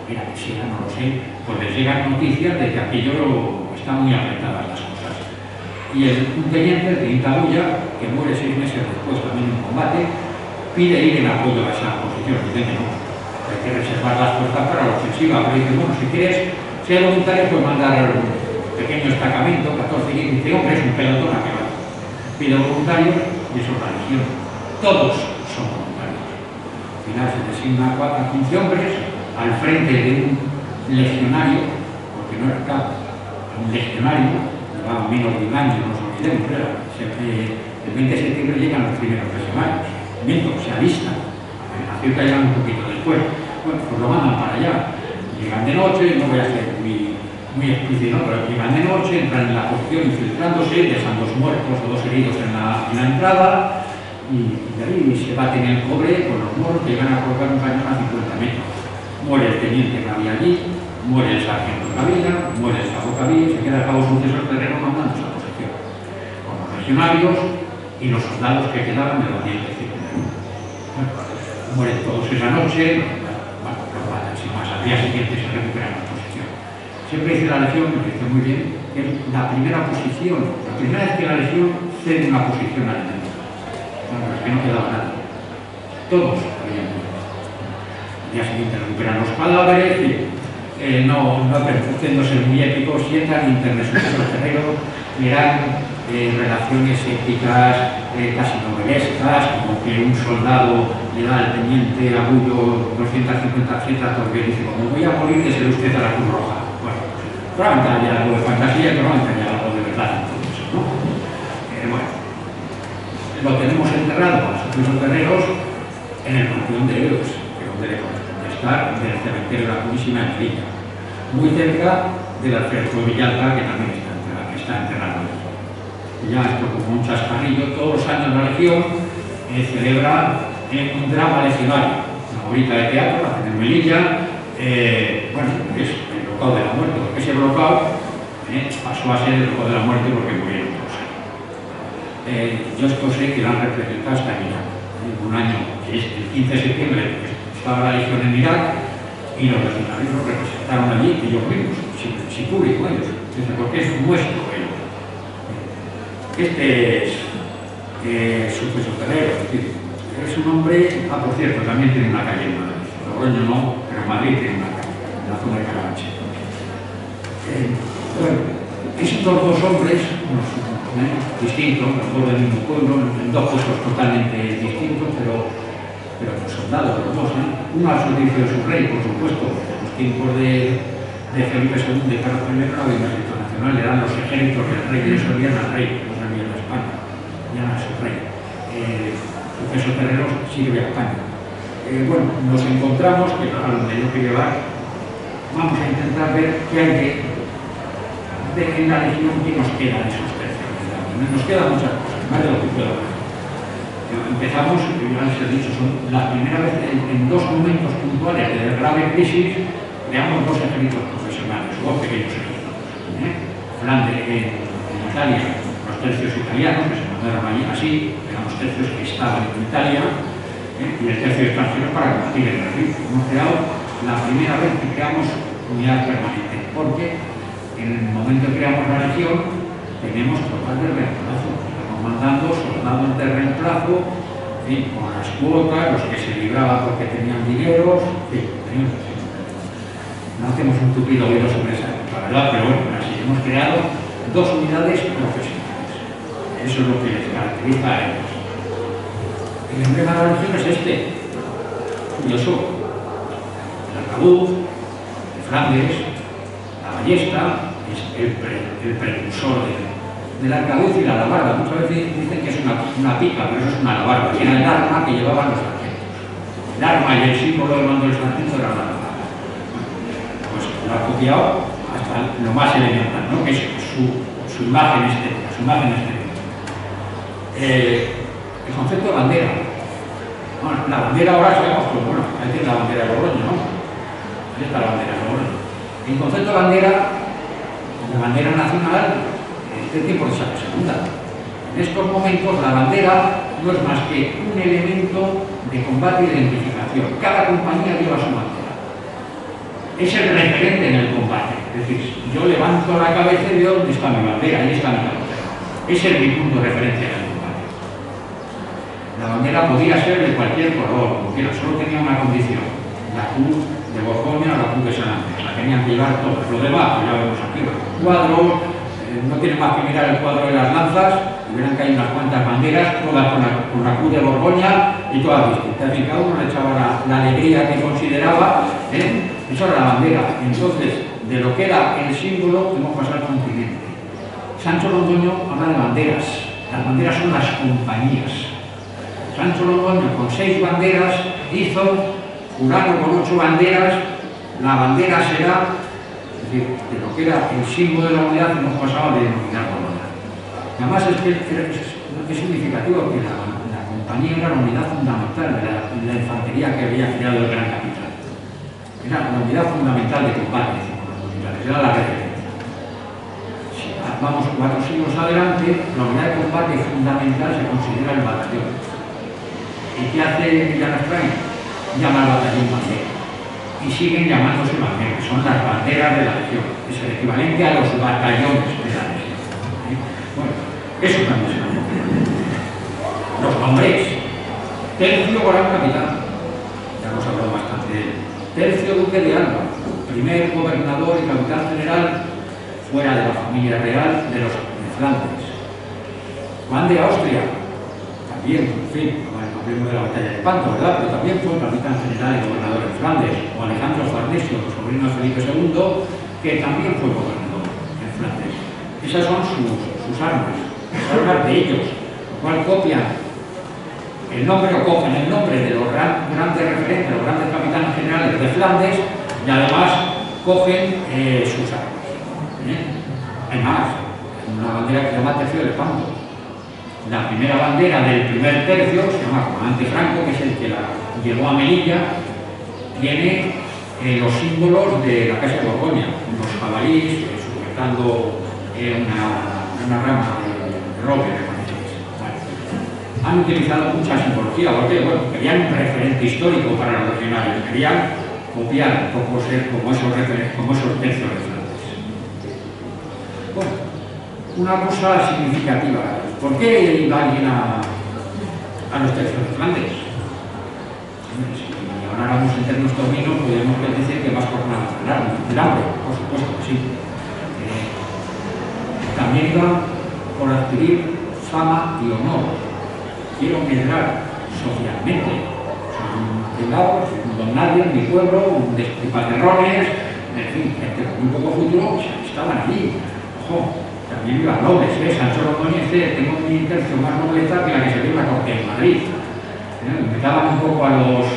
mira, que si ya no lo sé, pues les llegan noticias de que aquello está muy apretadas las cosas. Y un teniente de Intabulla, que muere 6 meses después también en combate, pide ir en apoyo a esa posición. Dice que no, hay que reservar las fuerzas para la ofensiva. Pero dice, bueno, si quieres ser voluntario, pues mandar un pequeño destacamento, 14, 15 hombres, un pelotón a que va. Pide voluntarios y eso es la legión. Todos son voluntarios. Al final se designa a 15 hombres al frente de un legionario, porque no era cabo, un legionario. Llevaba menos de un año, no nos olvidemos, pero el 20 de septiembre llegan los primeros legionarios. Miento, se alistan. A Ceuta llegan un poquito después. Bueno, pues lo mandan para allá. Llegan de noche, no voy a ser muy explícito, pero llegan de noche, entran en la posición infiltrándose, dejan 2 muertos o 2 heridos en la entrada y de ahí se baten el cobre con los moros que llegan a colocar un cañón a 50 metros. Muere el teniente que había allí, muere el sargento Gavina, muere el cabo Gavina, se queda a cabo sucesor terreno mandando esa posición. Con los legionarios y los soldados que quedaban de los 10 disciplinarios. Bueno, mueren todos esa noche, bueno, los matan sin más, al día siguiente se recuperan la posición. Siempre dice la legión, me dice muy bien, que es la primera posición, la primera vez que la legión cede una posición al enemigo. Bueno, es que no quedaba nada. Todos habían muerto. Al día siguiente recuperan los cadáveres y no pretendo ser muy épico, sientan internet los terreros, eran relaciones épicas, casi novelescas, como que un soldado le da al teniente Agullo 250 torres y dice, como voy a morir, que se le usted a la Cruz Roja. Bueno, probablemente haya algo de fantasía, probablemente haya algo de verdad en todo eso, ¿no? Bueno, lo tenemos enterrado con los terreros en el Panteón de Héroes, que es donde le corresponde estar, del cementerio de la Purísima en Melilla, muy cerca del alférez de Villalta, que también está enterrado. Y ya esto como un chascarrillo, todos los años la Legión celebra un drama legionario, una horita de teatro, la hacen en Melilla, bueno, es el bloqueo de la muerte, porque ese bloqueo pasó a ser el bloqueo de la muerte porque murieron todos. Yo esto sé que lo han representado hasta en Irak. Un año, que es el 15 de septiembre, estaba la Legión en Irak y los legionarios lo representaron allí, ellos mismos, sin público ellos, porque es nuestro ellos. Este es Suceso Terrero, es decir, es un hombre, por cierto, también tiene una calle en Madrid, Logroño no, pero Madrid tiene una calle, en la zona de Carabanchel. Bueno, estos 2 hombres, distintos, los 2 del mismo pueblo, en 2 puestos totalmente distintos, pero soldados los 2, uno al servicio de su rey, por supuesto, en los tiempos de Felipe II y Carlos I no había un ejército nacional, eran los ejércitos del rey, que servían al rey, no servían a España, ya a su rey. Suceso Terrero sirve a España. Bueno, nos encontramos, que a donde yo quiero llevar, vamos a intentar ver qué hay en la Legión, qué nos queda de esos tercios. Nos quedan muchas cosas, más de lo que puedo ver. Empezamos, ya les he dicho, son la primera vez en 2 momentos puntuales de grave crisis, creamos 2 ejércitos profesionales, 2 pequeños ejércitos. Flandes, en Italia, los tercios italianos, que se mandaron allí así, eran los tercios que estaban en Italia, y el tercio extranjero para combatir el ejército. Hemos creado la primera vez que creamos unidad permanente, porque en el momento que creamos la legión, tenemos tropas de reemplazo. Estamos mandando soldados de reemplazo, con las cuotas, los que se libraban porque tenían dineros, no hacemos un tupido oído sobre esa época. la verdad, pero bueno, así hemos creado 2 unidades profesionales. Eso es lo que les caracteriza a ellos. El emblema de la región es este, curioso. El arcabuz, de Flandes, la ballesta, es el precursor del arcabuz y la alabarda. Muchas veces dicen que es una pica, pero eso es una alabarda, y era el arma que llevaban los sargentos. El arma y el símbolo del mando del sargento era la alabarda. Pues lo ha copiado hasta lo más elemental, ¿no? Que es su imagen estética, su imagen estética. El concepto de bandera. Bueno, la bandera ahora sabemos que, bueno, ahí tiene la bandera de Logroño, ¿no? Ahí está la bandera de Logroño. El concepto de bandera nacional, este tiempo de esa segunda. En estos momentos la bandera no es más que un elemento de combate e identificación. Cada compañía lleva su bandera. Es el referente en el combate. Es decir, yo levanto la cabeza y veo dónde está mi bandera, ahí está mi bandera. Ese es mi punto de referencia en el combate. La bandera podía ser de cualquier color, como quiera, solo tenía una condición: la cruz de Borgoña o la cruz de San Andrés. La tenían que llevar todos. Lo demás, pues ya vemos aquí, los cuadros, no tienen más que mirar el cuadro de las lanzas y verán que hay unas cuantas banderas, todas con la cruz de Borgoña y todas distintas. Y cada uno le echaba la alegría que consideraba. Eso era la bandera. Entonces, de lo que era el símbolo, hemos pasado al continente. Sancho Londoño habla de banderas. Las banderas son las compañías. Sancho Londoño, con 6 banderas, hizo Urano con 8 banderas. La bandera será, es decir, de lo que era el símbolo de la unidad, hemos pasado a denominar bandera. Además, es significativo que la compañía era la unidad fundamental de la infantería que había creado el Gran Capitán. Era la unidad fundamental de combate, decimos los militares, era la referencia. Si vamos 4 siglos adelante, la unidad de combate fundamental se considera el batallón. ¿Y qué hace Millán Astray? Llama al batallón bandera. Y siguen llamándose banderas, son las banderas de la legión. Es el equivalente a los batallones de la legión. Bueno, eso también se llama. Los nombres. Tercio Gran Capitán. Ya hemos hablado bastante de él. Tercio Duque de Alba. Primer gobernador y capitán general fuera de la familia real de los Flandes. Juan de Austria. También, en fin, de la batalla de Panto, ¿verdad? Pero también fue capitán general y gobernador de Flandes, o Alejandro Farnesio, sobrino de Felipe II, que también fue gobernador en Flandes. Esas son sus armas, las armas de ellos, lo cual copian el nombre o cogen el nombre de los grandes referentes, los grandes capitanes generales de Flandes, y además cogen sus armas. Hay más, una bandera que se llama Tercio de Panto. La primera bandera del primer tercio, se llama Comandante Franco, que es el que la llevó a Melilla, tiene los símbolos de la Casa de Borgoña, unos jabalíes sujetando una rama de roble, me parece. Bueno, han utilizado mucha simbología, porque bueno, querían un referente histórico para los regionales, querían copiar un poco ser como esos tercios de Flandes. Bueno, una cosa significativa. ¿Por qué iba alguien a los tercios de Flandes? Si habláramos en términos términos, podríamos decir que más por nada el hambre, por supuesto que sí. También iba por adquirir fama y honor. Quiero medrar socialmente. Soy un privado, un don nadie en mi pueblo, un destripaterrones, en fin, gente con muy poco futuro, estaban allí. Ojo. También iban nobles, Sancho Londoño, tengo mi tercio más nobleza que la que se vio en la corte de Madrid. Me daban un poco a los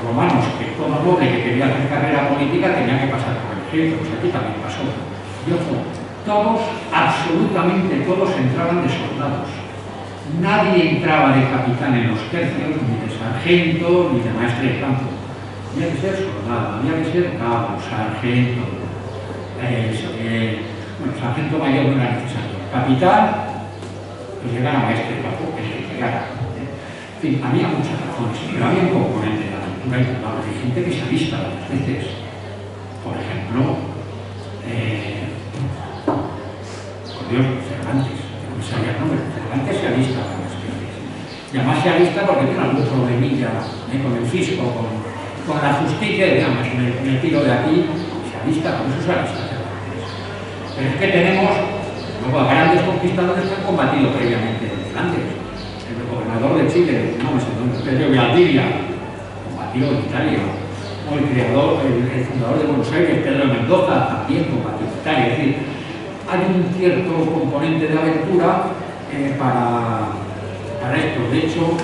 romanos que todo noble que quería hacer carrera política tenía que pasar por el ejército, pues aquí también pasó. Y ojo, todos, absolutamente todos entraban de soldados. Nadie entraba de capitán en los tercios, ni de sargento, ni de maestre de campo. Había que ser soldado, había que ser cabo, sargento. Bueno, sargento mayor no era necesario. Capitán, pues llegar a maestre de campo, que es el que llegara. En fin, había muchas razones, pero había un componente de la cultura importante. Hay gente que se alista varias veces. Por ejemplo, por Dios, Cervantes, no sabía el nombre, Cervantes se alista varias veces. Y además se alista porque tiene algún problemilla con el fisco, con la justicia, y digamos, me tiro de aquí. lista, con eso es la lista. Pero es que tenemos luego a grandes conquistadores que han combatido previamente en Flandes. El gobernador de Chile, no me sé dónde, Pedro Valdivia, combatió en Italia. O el fundador de Buenos Aires, Pedro de Mendoza, también combatió en Italia. Es decir, hay un cierto componente de aventura para esto. De hecho,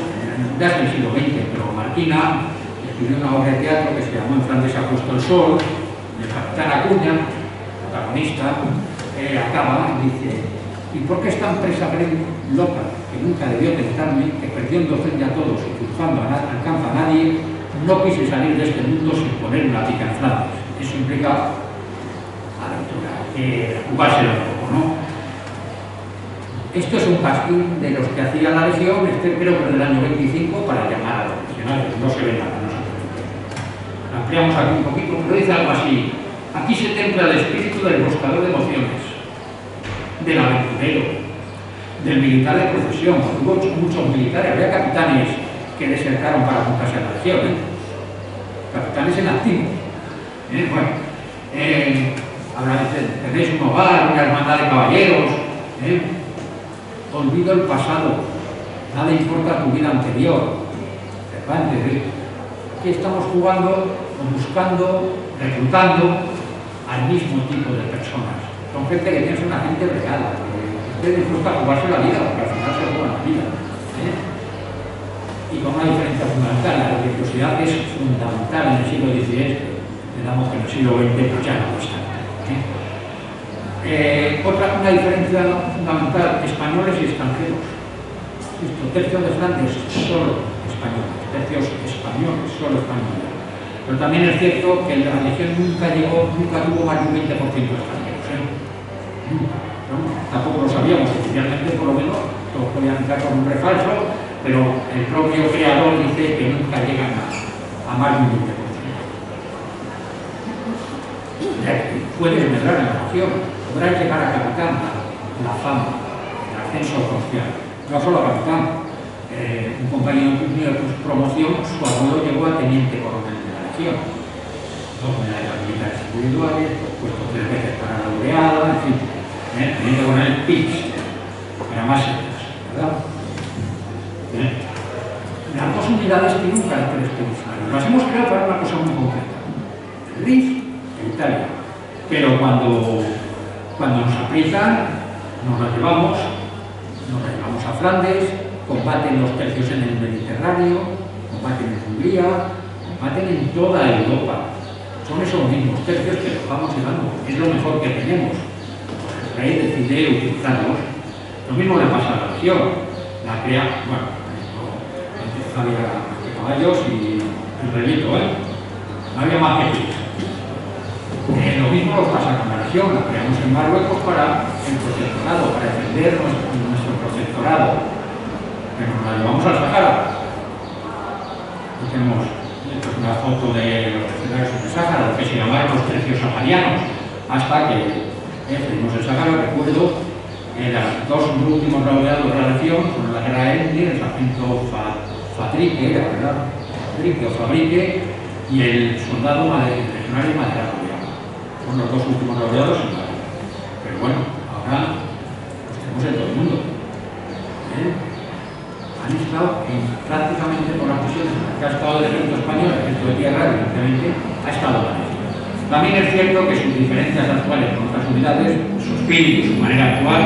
ya es del siglo XX, pero Marquina escribió una obra de teatro que se llamó En Flandes ha puesto el sol, y el capitán Acuña, protagonista, acaba y dice: ¿y por qué esta empresa loca, que nunca debió tentarme, que perdiendo frente a todos y triunfando alcanza a nadie, no quise salir de este mundo sin poner una pica en Flandes? Eso implica aventura, jugárselo un poco, ¿no? Esto es un casting de los que hacía la Legión, creo que del año 25, para llamar a los legionarios. No se ve nada, no se ve. Ampliamos aquí un poquito, pero dice algo así: aquí se templa el espíritu del buscador de emociones, del aventurero, del militar de profesión. Hubo muchos militares, había capitanes que desertaron para apuntarse a la Legión, capitanes en activo. Bueno, tenéis un hogar, una hermandad de caballeros. Olvido el pasado, nada importa tu vida anterior. Cervantes, aquí estamos jugando, buscando, reclutando al mismo tipo de personas. Son gente que piensa una gente real, que esté dispuesta a jugarse la vida, porque al final se juega la vida. Y con una diferencia fundamental: la religiosidad es fundamental en el siglo XVI, digamos que en el siglo XX pues ya no está. Una diferencia fundamental: españoles y extranjeros. Esto, tercio de Flandes, solo españoles; tercios españoles, solo españoles. Pero también es cierto que la Legión nunca tuvo más de un 20% de extranjeros. No, tampoco lo sabíamos oficialmente, por lo menos, todos podían entrar con un nombre falso, pero el propio creador dice que nunca llegan a más de un 20%. Puedes medrar en la Legión, podrás llegar a capitán, la fama, el ascenso social. No solo a capitán, un compañero mío de promoción, su abuelo llegó a teniente coronel de la Legión. Dos medallas militares individuales, puesto 3 veces para la laureada, en fin, teniente coronel PIX, para más serias, ¿verdad? Las dos unidades tienen un carácter expedicionario. Las hemos creado para una cosa muy concreta: el RIF en Italia. Pero cuando nos aprietan, nos las llevamos a Flandes, combaten los tercios en el Mediterráneo, combaten en Hungría, combaten en toda Europa. Son esos mismos tercios que los vamos llevando. Es lo mejor que tenemos. El rey decide utilizarlos. Lo mismo le pasa a la Legión. La crea, bueno, había caballos y relito, no había más que pies. Lo mismo nos pasa con la Legión. La creamos en Marruecos para el protectorado, para defender nuestro protectorado. Pero nos la llevamos al Sahara. Aquí tenemos una foto de los escenarios del Sahara, lo que se llamaron los tercios saharianos, hasta que fuimos el Sahara. Recuerdo los dos últimos laureados de la Legión fueron la guerra de Etni, el sargento Fabrique, y el soldado legionario Madera. Son los dos últimos laureados en Madrid. Pero bueno, ahora los tenemos en todo el mundo. Han estado prácticamente por las misiones en las que ha estado el ejército español, el ejército de tierra, evidentemente, ha estado la Legión. También es cierto que sus diferencias actuales con otras unidades, su espíritu, su manera de actuar,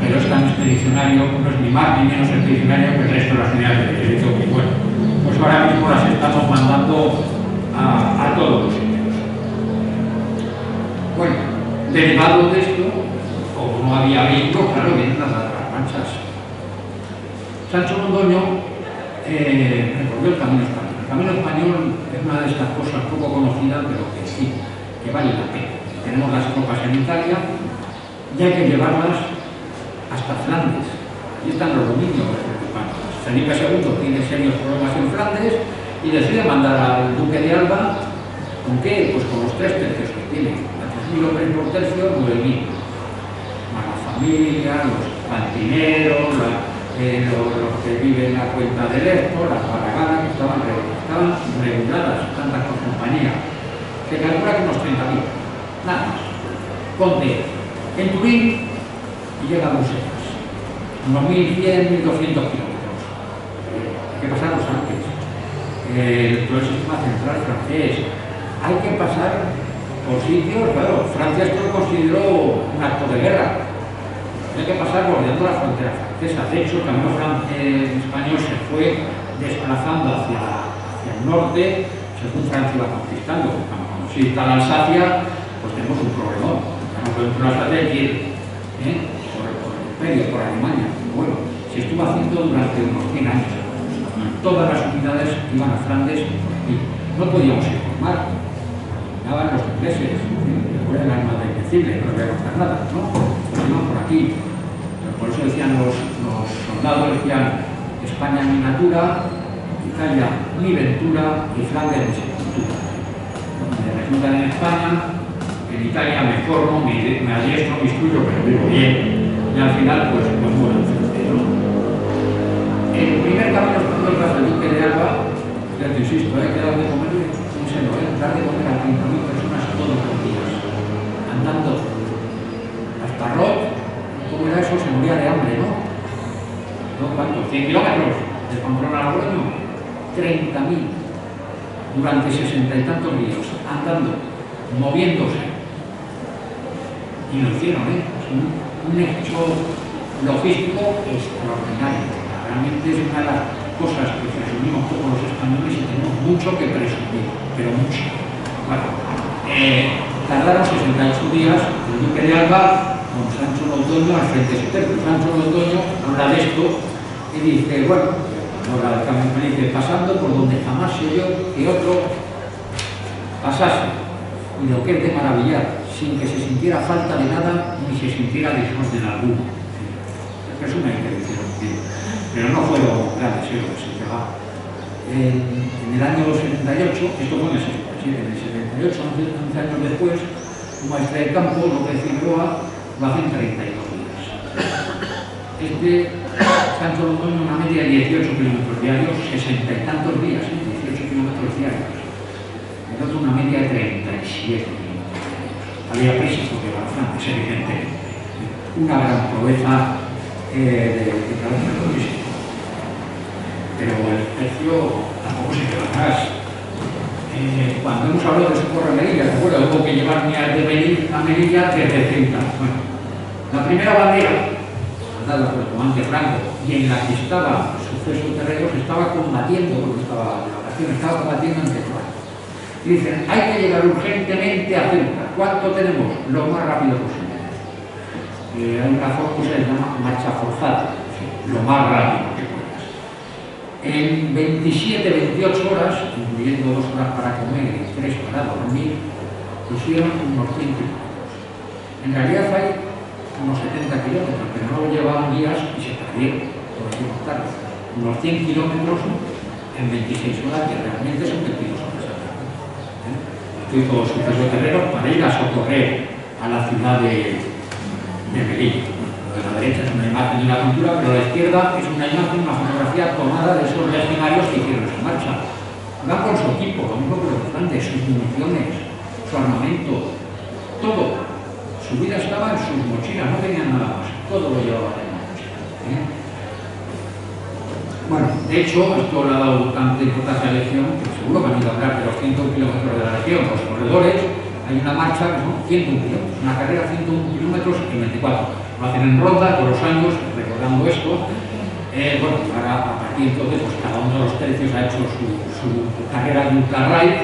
pero es tan expedicionario, no es ni más ni menos expedicionario que el resto de las unidades del ejército, que bueno, pues ahora mismo las estamos mandando a todos los sitios. Bueno, derivado de esto, como no había vehículos, claro, vienen las manchas. Sancho Londoño recorrió el camino español. El camino español es una de estas cosas poco conocidas, pero que sí, que vale la pena. Tenemos las tropas en Italia y hay que llevarlas hasta Flandes. Allí están los dominios españoles. Felipe II tiene serios problemas en Flandes y decide mandar al duque de Alba, ¿con qué? Pues con los 3 tercios que tiene. 3.000 hombres por tercio, 9.000. Más la familia, los cantineros, los que viven a cuenta del Esto, las barraganas, que estaban reguladas, tantas por compañía. Se calcula que unos 30.000. nada más. Ponte en Turín y llega a Bruselas, unos 1.100, 1.200 kilómetros. Hay que pasarlos antes. Todo el sistema central francés. Hay que pasar por sitios, claro, Francia esto lo consideró un acto de guerra. Hay que pasar bordeando la frontera francesa. De hecho, el camino español se fue desplazando hacia el norte según Francia iba conquistando. Cuando se instala Alsacia, pues tenemos un problemón. No podemos Alsacia ir por el imperio, por Alemania. Bueno, se estuvo haciendo durante unos 100 años. Todas las unidades iban a Flandes y no podíamos informar. Dominaban los ingleses, después de la armada invencible, no voy a contar nada, ¿no? Pues iban por aquí. Por eso decían los soldados, decían España mi natura, Italia mi ventura y Flandes mi sepultura. Me reclutan en España, en Italia me formo, me adiestro, me instruyo, pero vivo bien. Y al final, pues muero en frente, ¿no? El primer camino español tras el Duque de Alba, ya te insisto, que dar de comer un seno, dar de comer a 30.000 personas todos los días, andando hasta Parrot. ¿Cómo era eso? Se moría de hambre, ¿no? ¿No? ¿Cuánto? 100 kilómetros de Pamplona a Logroño. 30.000 durante 60 y tantos días, andando, moviéndose. Y lo hicieron, ¿eh? Es un hecho logístico extraordinario. Realmente es una de las cosas que presumimos todos los españoles y tenemos mucho que presumir, pero mucho. Bueno, tardaron 68 días el Duque de Alba con Sancho Londoño al frente de su tercio. Sancho Londoño habla de esto y dice, bueno, ahora el cambio me dice, pasando por donde jamás se oyó que otro pasase, y lo que es de maravillar, sin que se sintiera falta de nada ni se sintiera desorden alguno. Es una intervención, pero no fueron grandes héroes, en el año 78, esto fue en el 77, en el 78, 11 años después, un maestre de campo, López Figueroa, lo hace en 32 días. Sancho Londoño una media de 18 kilómetros diarios, 60 y tantos días, 18 kilómetros diarios. El otro una media de 37 kilómetros diarios. Había prisa porque iba a Francia, es evidente. Una gran proeza de cabeza de pero el precio tampoco se quedó atrás. Cuando hemos hablado de Socorro a Melilla, ¿te acuerdas? Hubo que llevar de Melilla desde Ceuta. Bueno, la primera bandera, andada por el comandante Franco, y en la que estaba Suceso Terreros, estaba combatiendo, porque estaba de vacaciones, estaba combatiendo en Tetuán. Y dicen, hay que llegar urgentemente a Ceuta. ¿Cuánto tenemos? Lo más rápido posible. Hay una forma que se llama marcha forzada, lo más rápido que puedas. En 27, 28 horas, incluyendo 2 horas para comer y 3 para dormir, pusieron unos 100 kilómetros. En realidad hay unos 70 kilómetros, pero no lo llevaban días y se perdieron, por decir más tarde. Unos 100 kilómetros en 26 horas, que realmente son 22 horas. Estoy todo Suceso Terreros para ir a socorrer a la ciudad de Melilla. De la derecha es una imagen de una pintura, pero a la izquierda es una imagen, una fotografía tomada de esos legionarios que hicieron esa marcha. Van con su equipo, lo mismo que los grandes, sus municiones, su armamento, todo. Su vida estaba en sus mochilas, no tenían nada más, todo lo llevaban en la mochila. Bueno, de hecho, esto le ha dado tanta importancia a la Legión, que seguro que han ido a hablar de los 101 kilómetros de la Legión, los corredores. Hay una marcha que son 101 kilómetros, una carrera 101 kilómetros en 24. Lo hacen en ronda todos los años, recordando esto. Bueno, ahora a partir de entonces, pues cada uno de los tercios ha hecho su carrera de ultra-raid.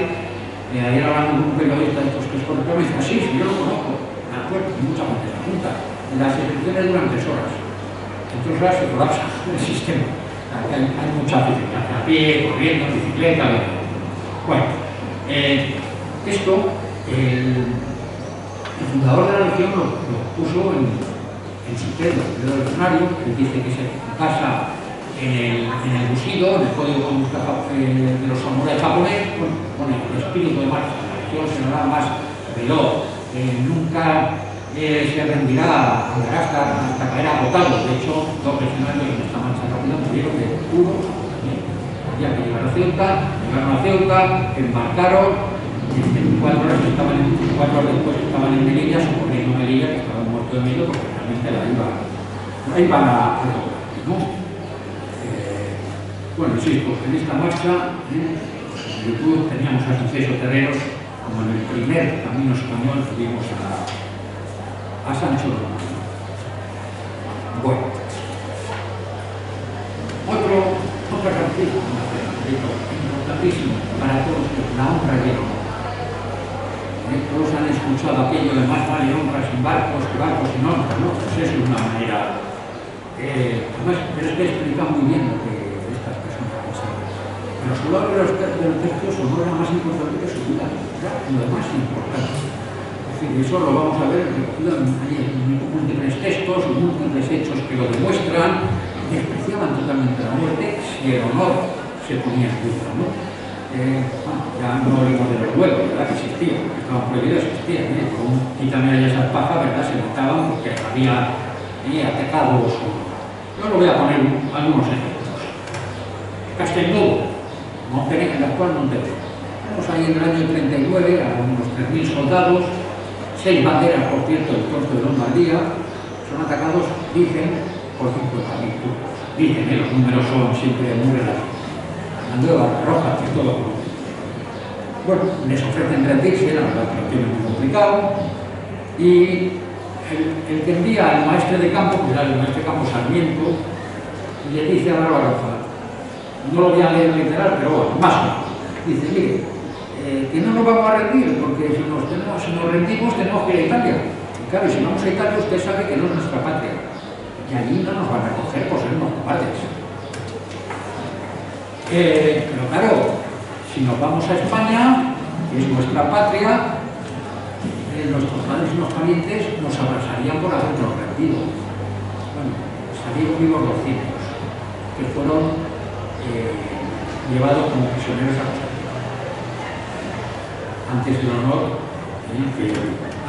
Ayer hablando con un periodista de estos que es corrector, me dice, sí, yo lo conozco. Me acuerdo, mucha gente se apunta. Las inscripciones duran 3 horas. En 3 horas se colapsa el sistema. Hay mucha bicicleta, a pie, corriendo, bicicleta. Bueno, esto, el fundador de la Legión lo puso en su credo, el diccionario, que dice que se basa en el Bushido, en el código de conducta de los samuráis japoneses, con el espíritu de marcha. La Legión será más veloz, nunca se rendirá, andará hasta caer agotado. De hecho, 2 legionarios en esta marcha rápida murieron de puro. Había que llegar a Ceuta, llegaron a Ceuta, embarcaron 24 horas después estaban en Melilla, socorriendo Melilla, que estaban muertos de miedo porque realmente la iban a tocar, ¿no? Bueno, sí, pues en esta marcha, en YouTube teníamos a Suceso Terreros, como en el primer camino español subimos a Sancho Domingo. Bueno, otra canción importantísima para todos, la honra y el honor. Todos han escuchado aquello de más vale honra sin barcos que barcos sin honra, ¿no? Pues eso es una manera. Además, pero es que explica muy bien lo que estas personas pensaban. Pero su lado de los tercios no era más importante que su vida, era lo más importante. Es decir, eso lo vamos a ver recogido en múltiples textos, múltiples hechos que lo demuestran, despreciaban totalmente la muerte si el honor se ponía en duda, ¿no? Ya no hablamos de los huevos, ¿verdad? Que existían, que estaban prohibidos, existían, con quítame allá esa paja, ¿verdad? Se notaban porque había atacados. Yo os voy a poner algunos ejemplos. Castelnuovo, Montenegro, el actual Montenegro. Tenemos ahí en el año 39 a unos 3.000 soldados, 6 banderas, por cierto, del corte de Lombardía, son atacados, dicen, por 50.000 turcos. Dicen, los números son siempre muy relativos. Andrés Rojas, que todo lo. Bueno, les ofrecen rendirse, la verdad que lo tienen muy complicado, y el que envía al maestre de campo, que era el maestre de campo Sarmiento, le dice a Barbaroja, no lo voy a leer literal, pero bueno, más o menos, dice, mire, que no nos vamos a rendir, porque si nos rendimos tenemos que ir a Italia. Y claro, si vamos a Italia, usted sabe que no es nuestra patria, y allí no nos van a recoger por ser unos cobardes. Pero claro, si nos vamos a España, que es nuestra patria, nuestros padres y los parientes nos abrazarían por habernos rendido. Bueno, salieron vivos 200, que fueron llevados como prisioneros a Costa Rica. Antes el honor,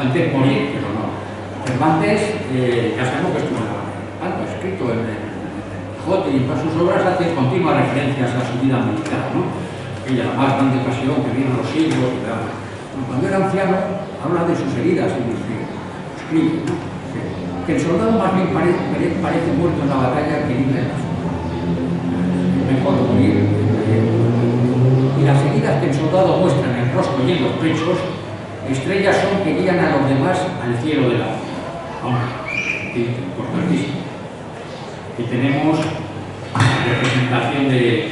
antes morir que el honor. Cervantes, ya sabemos que estuvo en la bandera, escrito en el Quijote y en todas sus obras hace continuas referencias a su vida militar, ¿no? Ella, la más grande pasión que vino los siglos y tal. Cuando era anciano, habla de sus heridas y dice, escribe, ¿no? Que el soldado más bien parece muerto en la batalla que libre en la zona. Es mejor morir. Y las heridas que el soldado muestra en el rostro y en los pechos, estrellas son que guían a los demás al cielo de la vida. Vamos, importantísimo. Y tenemos representación de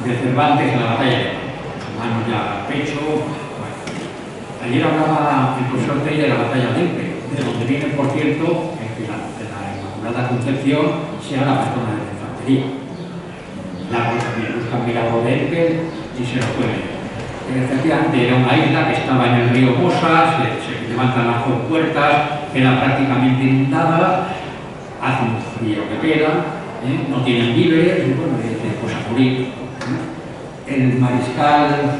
Cervantes en la batalla, su mano ya al pecho. Bueno. Ayer hablaba el profesor Tey de la batalla de Empe, de donde viene, por cierto, que la Inmaculada Concepción sea la patrona de la infantería. La también busca el milagro de Empe y se lo puede. Efectivamente, era una isla que estaba en el río Mosa, se levantan las compuertas, queda prácticamente inundada, hace un frío que pega, no tienen víveres, y bueno, pues a morir. El mariscal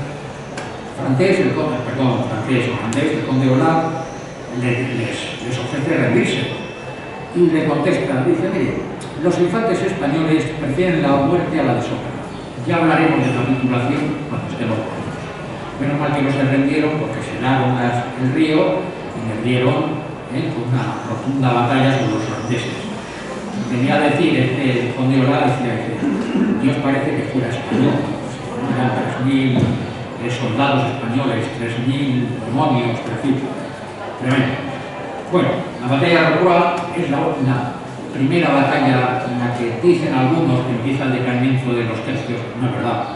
francés, el conde Olard, les ofrece rendirse y le contesta, dice, mire, los infantes españoles prefieren la muerte a la deshonra. Ya hablaremos de capitulación cuando estemos juntos. Menos mal que no se rendieron porque se laron el río y les dieron una profunda batalla con los franceses. Venía a decir, el conde Olard decía que Dios parece que fuera español. Eran 3.000 soldados españoles, 3.000 demonios, tremendo. Bueno, la batalla de Rocroi es la primera batalla en la que dicen algunos que empieza el decaimiento de los tercios. No es verdad.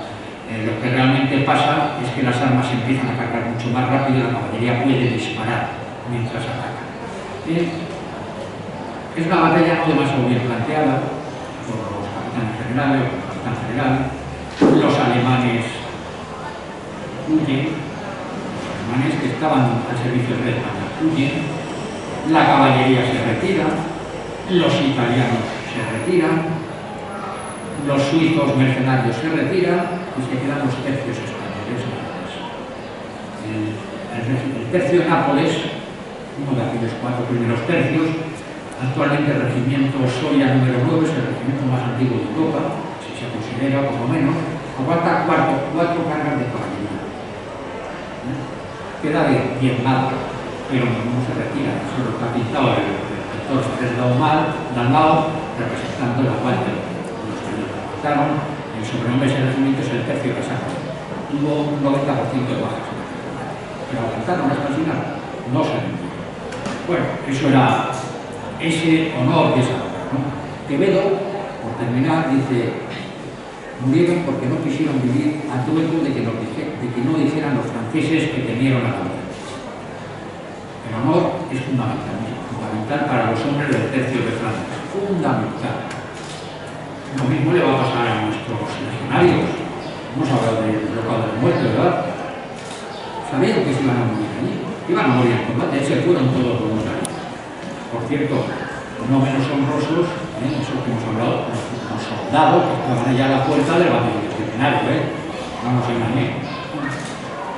Lo que realmente pasa es que las armas empiezan a cargar mucho más rápido y la caballería puede disparar mientras ataca. Es una batalla no demasiado bien planteada por los capitanes generales o el capitán general. Los alemanes huyen, los alemanes que estaban al servicio de España huyen, la caballería se retira, los italianos se retiran, los suizos mercenarios se retiran y se quedan los tercios españoles. El tercio de Nápoles, uno de aquellos 4 primeros tercios, actualmente el regimiento Soria número 9 es el regimiento más antiguo de Europa, si se considera, por lo menos, aguanta 4 cargas de caballería. queda diezmado, pero no se retira, eso lo que ha pintado el pintor del lado, representando la cual de los que lo pintaron. El sobrenombre de ese regimiento es el tercio que saca. Hubo un 90% de bajas, pero aguantaron hasta el final, no se vendió. Bueno, eso era ese honor de esa obra, ¿no? Quevedo, por terminar, dice: murieron porque no quisieron vivir a todo el de que no dijeran los franceses que temieron a la muerte. El honor es fundamental para los hombres del tercio de Francia, fundamental. Lo mismo le va a pasar a nuestros legionarios. Hemos hablado del bloqueo de la muerte, ¿verdad? Sabían que se iban a morir allí, iban a morir en combate, se fueron todos voluntarios. Por cierto, no menos honrosos, eso que hemos hablado, los soldados que estaban allá a la puerta del banquillo disciplinario, no nos engañemos.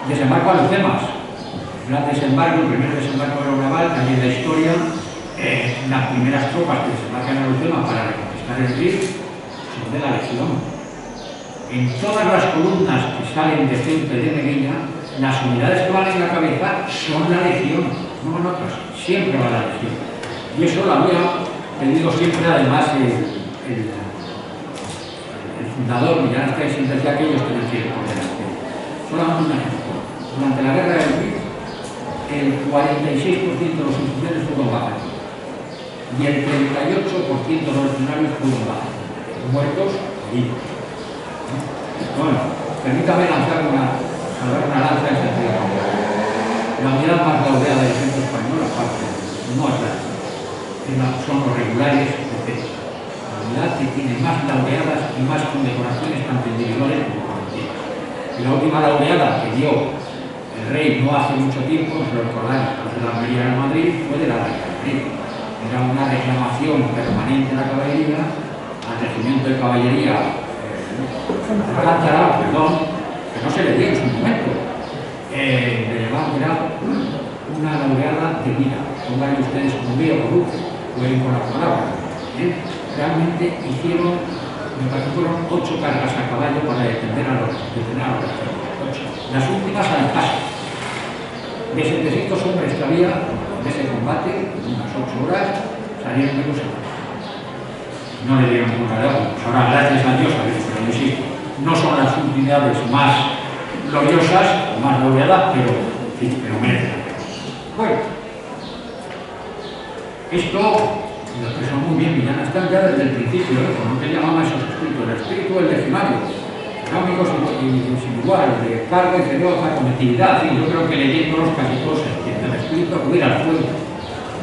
Desembarco a los temas. El gran desembarco, el primer desembarco aeronaval, que hay en la historia, las primeras tropas que desembarcan a los temas para reconquistar el río son de la Legión. En todas las columnas que salen de Ceuta y de Melilla, las unidades que van en la cabeza son la Legión, no van otras, siempre va la Legión. Y eso lo había pedido siempre, además, el fundador, Millán Astray, siempre decía que ellos tenían que ir por delante. Solamente un ejemplo. Durante la guerra del Rif, el 46% de los oficiales fueron bajas y el 38% de los legionarios fueron bajas, muertos o heridos. Bueno, permítame salvar una lanza en sentido. La unidad más laureada del ejército español, aparte, no es la, son los regulares de Ceuta. La unidad que tiene más laureadas y más condecoraciones tanto individuales como colectivas. Y la última laureada que dio el rey no hace mucho tiempo, no se lo recordáis, de la Almería de Madrid, fue de la Reina. Era una reclamación permanente de la caballería al regimiento de caballería Alcántara, que no se le dio en su momento. Era una laureada de vida. Pongan ustedes como vida o luz, pueden con las palabras. Realmente hicieron, me parece que fueron 8 cargas a caballo para detener a los ejércitos. Las últimas al paso. De 700 hombres que había en ese combate, unas 8 horas, salieron de los ejércitos. No le dieron ninguna de ellos. Ahora, gracias a Dios, pero insisto, no son las unidades más gloriosas o más laureadas, pero merecen. Bueno, esto lo expresó muy bien Millán Astray ya desde el principio, como que llamaba esos espíritus, el espíritu del legionario, económicos sin igual, de carga inferior a cometibilidad. Yo creo que leyéndolos casi todos se entiende. El espíritu acudir al fuego,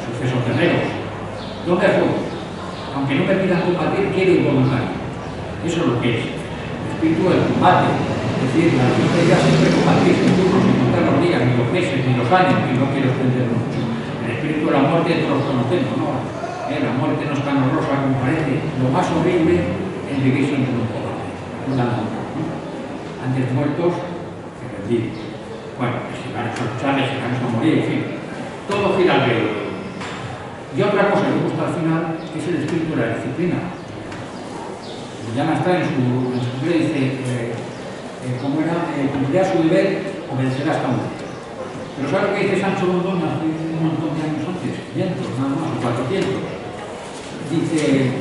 sucesos guerreros. ¿Dónde hay fuego? Aunque no me pidan combatir, quiero ir voluntario. Eso es lo que es. El espíritu del combate. Es decir, la vida siempre combatir sin turnos, sin contar los días, ni los meses, ni los años, que no quiero extender mucho. El espíritu de la muerte todos conocemos, ¿no? La muerte no es tan horrorosa como parece. Lo más horrible es vivir siempre en un combate. Antes muertos que rendidos. Bueno, si van a luchar, si van a morir, en fin. Todo gira alrededor. Y otra cosa que me gusta al final es el espíritu de la disciplina. Millán Astray en su libro dice, ¿cómo era? Cumplirá su deber, obedecerá hasta muerte. Pero ¿sabe lo que dice Sancho Bondón hace un montón de años antes? 500, nada más, o 400. Dice,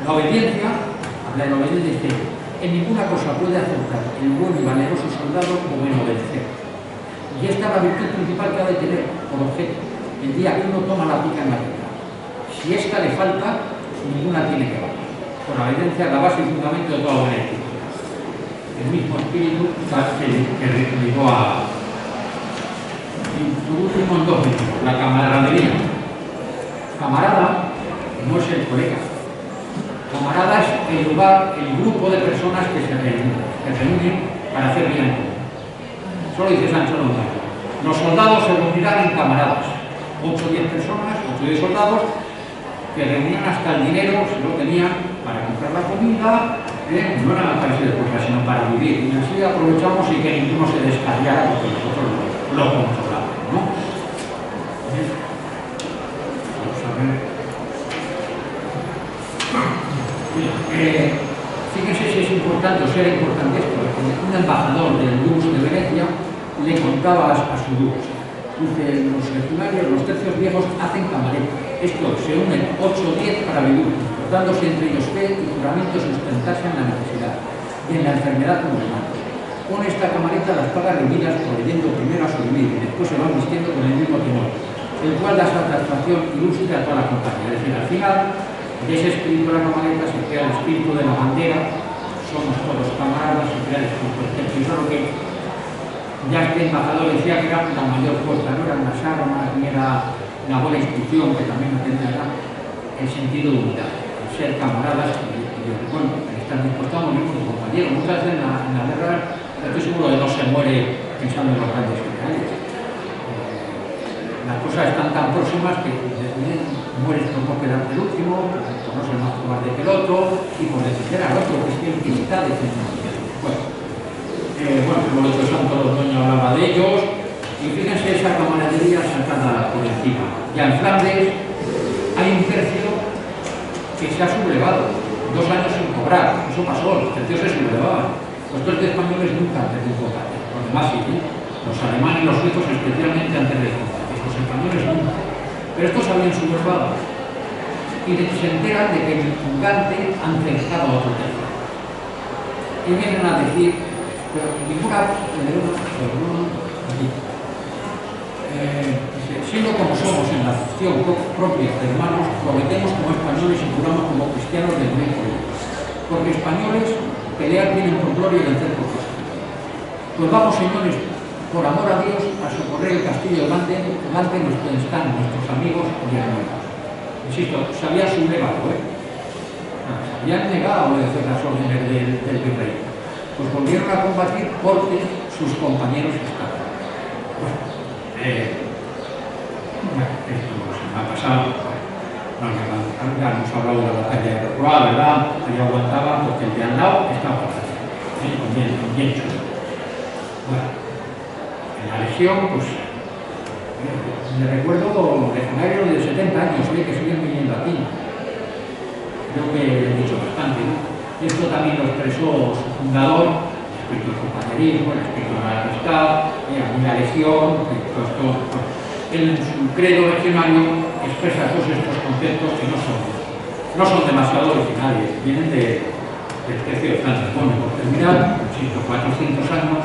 la obediencia, habla de la obediencia, dice, en ninguna cosa puede acertar el buen y valeroso soldado como en obedecer. Y esta es la virtud principal que ha de tener por objeto el día que uno toma la pica en la guerra. Si esta le falta, ninguna tiene que valer. Por la obediencia es la base y fundamento de toda buena disciplina. El mismo espíritu que llegó a... Y por último, en 2 minutos, la camaradería. Camarada no es el colega. Camarada es el lugar, el grupo de personas que se reúnen para hacer bien en común. Solo dice Sancho Londoño. Los soldados se reunirán en camaradas. 8 o 10 personas, 8 o 10 soldados, que reunían hasta el dinero, si lo tenían, para comprar la comida, no era para irse de compra, sino para vivir. Y así aprovechamos y que ninguno se descarriara, porque nosotros lo controlamos, ¿no? Vamos a ver. Fíjense si es importante o si era importante esto. Un embajador del Dux de Venecia le contaba a su Dux: dice, los legionarios, los tercios viejos hacen camareta. Esto se unen 8 o 10 para vivir, dándose entre ellos fe y juramento sustentarse en la necesidad y en la enfermedad como hermanos. Con esta camareta las pagas reunidas proveyendo primero a su vivir y después se van vistiendo con el mismo tenor, el cual da satisfacción ilustre a toda la compañía. Es decir, al final de ese espíritu de la camareta se crea el espíritu de la bandera, somos todos camaradas, se crea el espíritu del tercio. Eso es lo que ya este embajador decía que era la mayor fuerza, no eran las armas, ni era la buena institución, que también tendrá el sentido de unidad, el ser camaradas y bueno, estar dispuestos a morir con tu compañero. Muchas veces en la guerra estoy seguro de no se muere pensando en los grandes generales. Las cosas están tan próximas que mueres por no quedarte el último, por no ser más cobarde que el otro y por defender al otro, que es que infinidad de sentimientos. Bueno, como los santos los dueños hablaba de ellos, y fíjense esa camaradería sacada por encima. Ya en Flandes hay un tercio que se ha sublevado, 2 años sin cobrar, eso pasó, los tercios se sublevaban. Los tercios españoles nunca han tenido combate, los demás sí, los alemanes y los suizos especialmente antes del combate, los españoles nunca. Pero estos habían sublevado y se enteran de que en el Pungante han cercado a otro tercio. Y vienen a decir, pero ninguna, siendo como somos en la afición propia de hermanos, prometemos como españoles y juramos como cristianos del bien por ellos. Porque españoles pelear tienen por gloria y vencer por justicia. Pues vamos, señores, por amor a Dios, a socorrer el castillo de Gante, donde están nuestros amigos y hermanos. Insisto, se había sublevado, se habían negado a obedecer las órdenes del virrey. Pues volvieron a combatir porque sus compañeros estaban. Esto se me ha pasado. Ya hemos hablado de la batalla de Roa, ¿verdad? Ahí aguantaba porque el de al lado estaba bien chulo. Bueno, en la legión, pues, me recuerdo legionarios de 70 años, que siguen viniendo aquí. Creo que he dicho bastante, ¿no? Esto también lo expresó su fundador, el espíritu del compañerismo, el espíritu de la amistad, a mí la legión, todo esto. En su credo legionario expresa todos estos conceptos que no son demasiado originales, vienen del tercio de Flandes. Bueno, por terminar, insisto, 400 años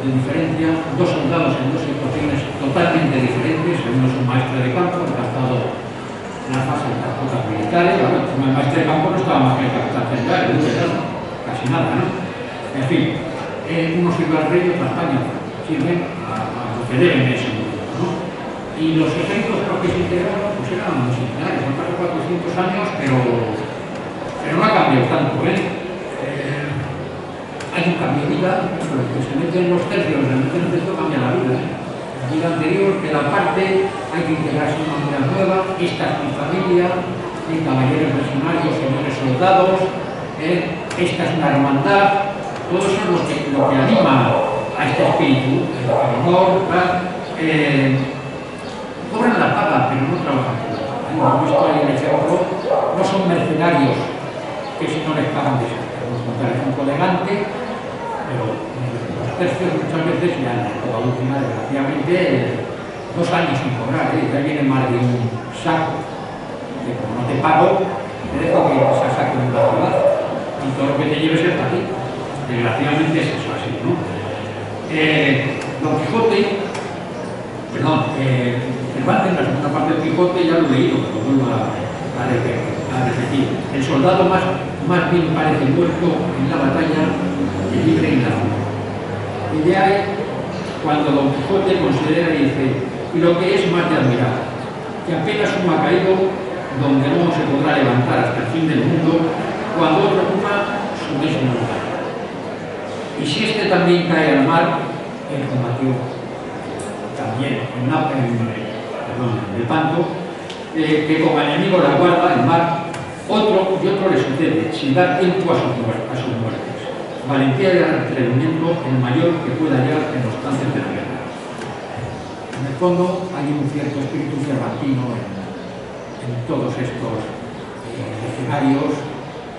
de diferencia, 2 soldados en 2 situaciones totalmente diferentes. Uno es un maestre de campo, encantado en la fase de las cosas militares. Bueno, como el maestre de campo no estaba más que el capitán general, casi nada, ¿no? En fin, uno sirve al rey y otro a España, sirven a lo que deben ese mundo, ¿no? Y los ejércitos con los que se integraron pues eran muy similares, han pasado 400 años, pero no ha cambiado tanto, hay un cambio de vida, pero el que se mete en los tercios, realmente en el tercio cambia la vida, La vida anterior, que la parte, hay que integrarse en una vida nueva, esta es mi familia, hay caballeros legionarios, señores soldados, esta es una hermandad, todo eso es lo que anima a este espíritu, el honor, cobran la paga, pero no trabajan por la paga. Hemos visto ahí el ejemplo, no son mercenarios que si no les pagan de ser. Vamos a contar ejemplo elegante, pero los tercios muchas veces ya en la última, desgraciadamente, 2 años sin cobrar, ya viene más de un saco, que como no te pago, te dejo que se saque de la ciudad y todo lo que te lleves es para ti. Desgraciadamente es eso así, ¿no? Don Quijote, perdón, Cervantes, en la segunda parte del Quijote ya lo he leído, pero vuelvo a repetir. El soldado más bien parece muerto en la batalla que libre en la fuga. Y de ahí, cuando Don Quijote considera y dice, y lo que es más de admirar, que apenas uno ha caído donde no se podrá levantar hasta el fin del mundo, cuando otro ocupa su mismo lugar. Y si este también cae al mar, él combatió también en el Panto, que como enemigo la guarda, el mar, otro le sucede, sin dar tiempo a sus muertes. Valentía y atrevimiento, el mayor que pueda hallar en los tanques de la guerra. En el fondo hay un cierto espíritu cervantino en todos estos legionarios,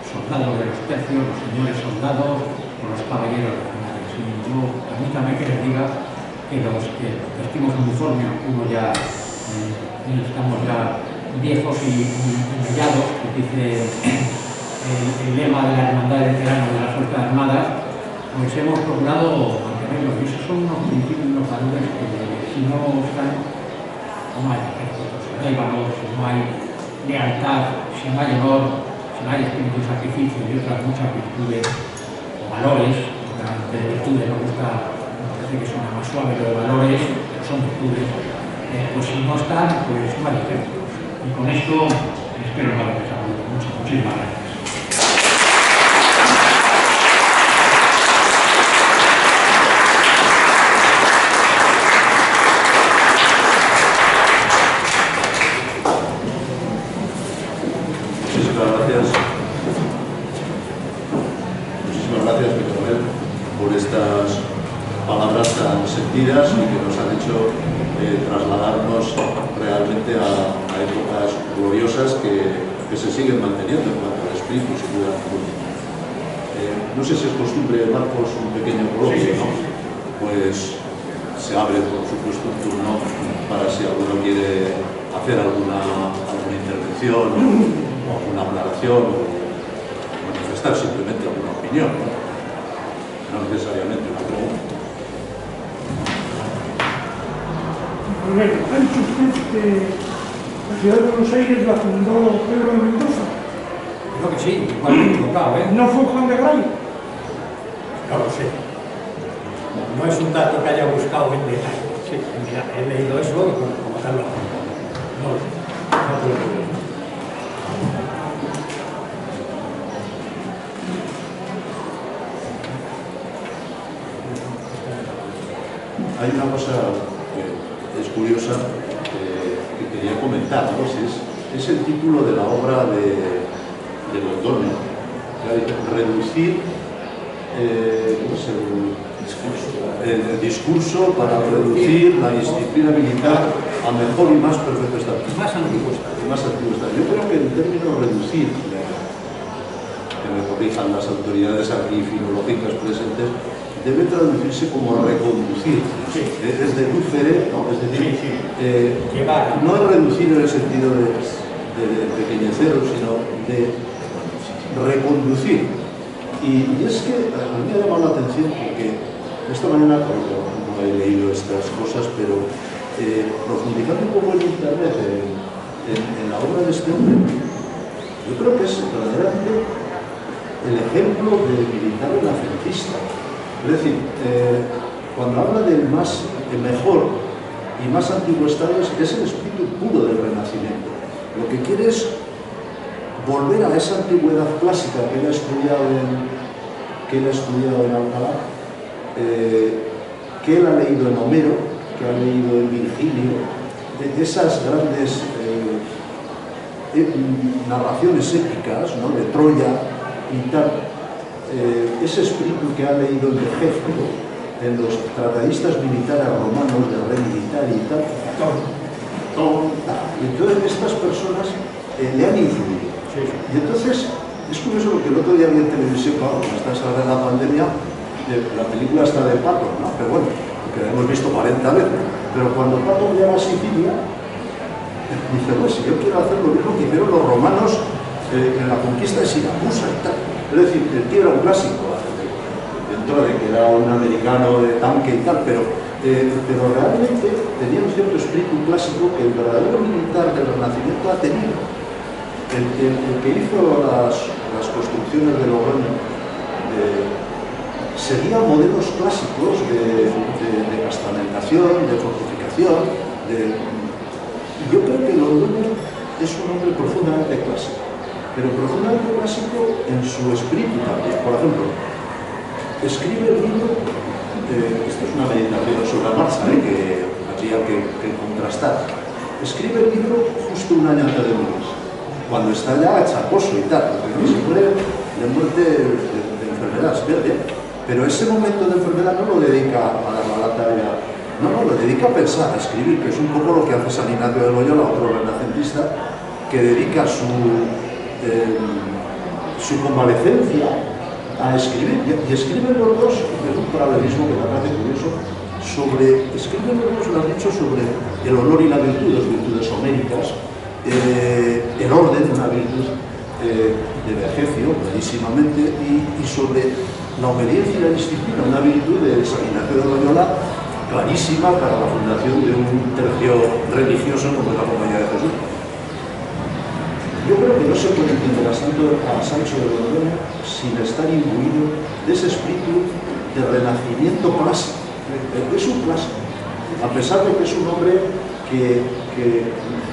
soldados, comenzado de los tercios, los señores soldados o los caballeros regionales. Y yo, permítame que les diga que los que vestimos uniforme, algunos ya estamos ya viejos y mellados, que dice el lema de la Hermandad de Veteranos de las Fuerzas Armadas, pues hemos procurado mantenerlos. Y esos son unos principios y unos valores que si no están, no hay ejército, si no hay valor, si no hay lealtad, si no hay honor, si no hay espíritu de sacrificio y otras muchas virtudes o valores, de virtudes nos gusta, me parece que suena más suave lo de valores, pero son virtudes, pues si no están, pues no hay ejércitos. Y con esto espero no haber pensado mucho. Muchísimas gracias. Y que nos han hecho trasladarnos realmente a épocas gloriosas que se siguen manteniendo en cuanto al espíritu y seguridad pública. No sé si es costumbre, Marcos, un pequeño coloquio, ¿no? Pues se abre, por supuesto, un turno para si alguno quiere hacer alguna intervención o alguna aclaración o manifestar simplemente alguna opinión, no necesariamente una pregunta. Ha dicho usted que la ciudad de Buenos Aires la fundó Pedro de Mendoza. Creo que sí, igual me he equivocado, ¿eh? ¿No fue Juan de Garay? No lo sé. No es un dato que haya buscado en detalle. Sí, mira, he leído eso y como tal lo apunto. No lo sé. No te lo puedo decir. Hay una cosa es curiosa que quería comentar, ¿no? Es el título de la obra de Bordone, reducir el discurso para reducir la disciplina militar a mejor y más perfecto estado. Más antiguo estado. Yo creo que el término reducir, que me corrijan las autoridades aquí filológicas presentes, debe traducirse como reconducir, sí. Es de lucere, ¿no? Es decir, sí. No es reducir en el sentido de pequeñecer, sino de reconducir. Y es que a mí me ha llamado la atención porque esta mañana no he leído estas cosas, pero profundizando un poco en internet, en la obra de este hombre, yo creo que es verdaderamente el ejemplo del militar renacentista. Es decir, cuando habla del mejor y más antiguo estado es el espíritu puro del Renacimiento. Lo que quiere es volver a esa antigüedad clásica que él ha estudiado en Alcalá, que él ha leído en Homero, que ha leído en Virgilio, de esas grandes narraciones épicas, ¿no? De Troya y tal. Ese espíritu que ha leído en Egipto, en los tratadistas militares romanos de Re Militari y tal, y entonces estas personas le han influido. Sí. Y entonces es curioso porque el otro día vi en televisión, claro, como está ahora en la pandemia, la película está de Pato, ¿no? Pero bueno, que la hemos visto 40 veces, pero cuando Pato llega a Sicilia, dice, pues si yo quiero hacer lo mismo que hicieron los romanos en la conquista de Siracusa y tal. Es decir, el tío era un clásico, dentro de que era un americano de tanque y tal, pero realmente tenía un cierto espíritu clásico que el verdadero militar del Renacimiento ha tenido. El que hizo las construcciones de Logroño seguía modelos clásicos de castamentación, de fortificación. Yo creo que Logroño es un hombre profundamente clásico, pero profundamente clásico en su espíritu también. Por ejemplo, escribe el libro, esto es una meditación sobre la marcha, que habría que contrastar. Escribe el libro justo un año antes de morir, cuando está ya achacoso y tal, porque se muere de muerte de enfermedad, pero ese momento de enfermedad no lo dedica a dar la batalla, no, lo dedica a pensar, a escribir, que es un poco lo que hace San Ignacio de Loyola, otro renacentista, que dedica su su convalecencia a escribir, y escriben los dos, es un paralelismo que me parece curioso, escriben los dos, lo han dicho, sobre el honor y la virtud, las virtudes homéricas, el orden, una virtud de Vergesio, clarísimamente, y sobre la obediencia y la disciplina, una virtud de San Ignacio de Loyola, clarísima para la fundación de un tercio religioso como es la Compañía de Jesús. Yo creo que no se puede entender a Sancho de Borgoña sin estar imbuido de ese espíritu de renacimiento clásico. Es un clásico, a pesar de que es un hombre que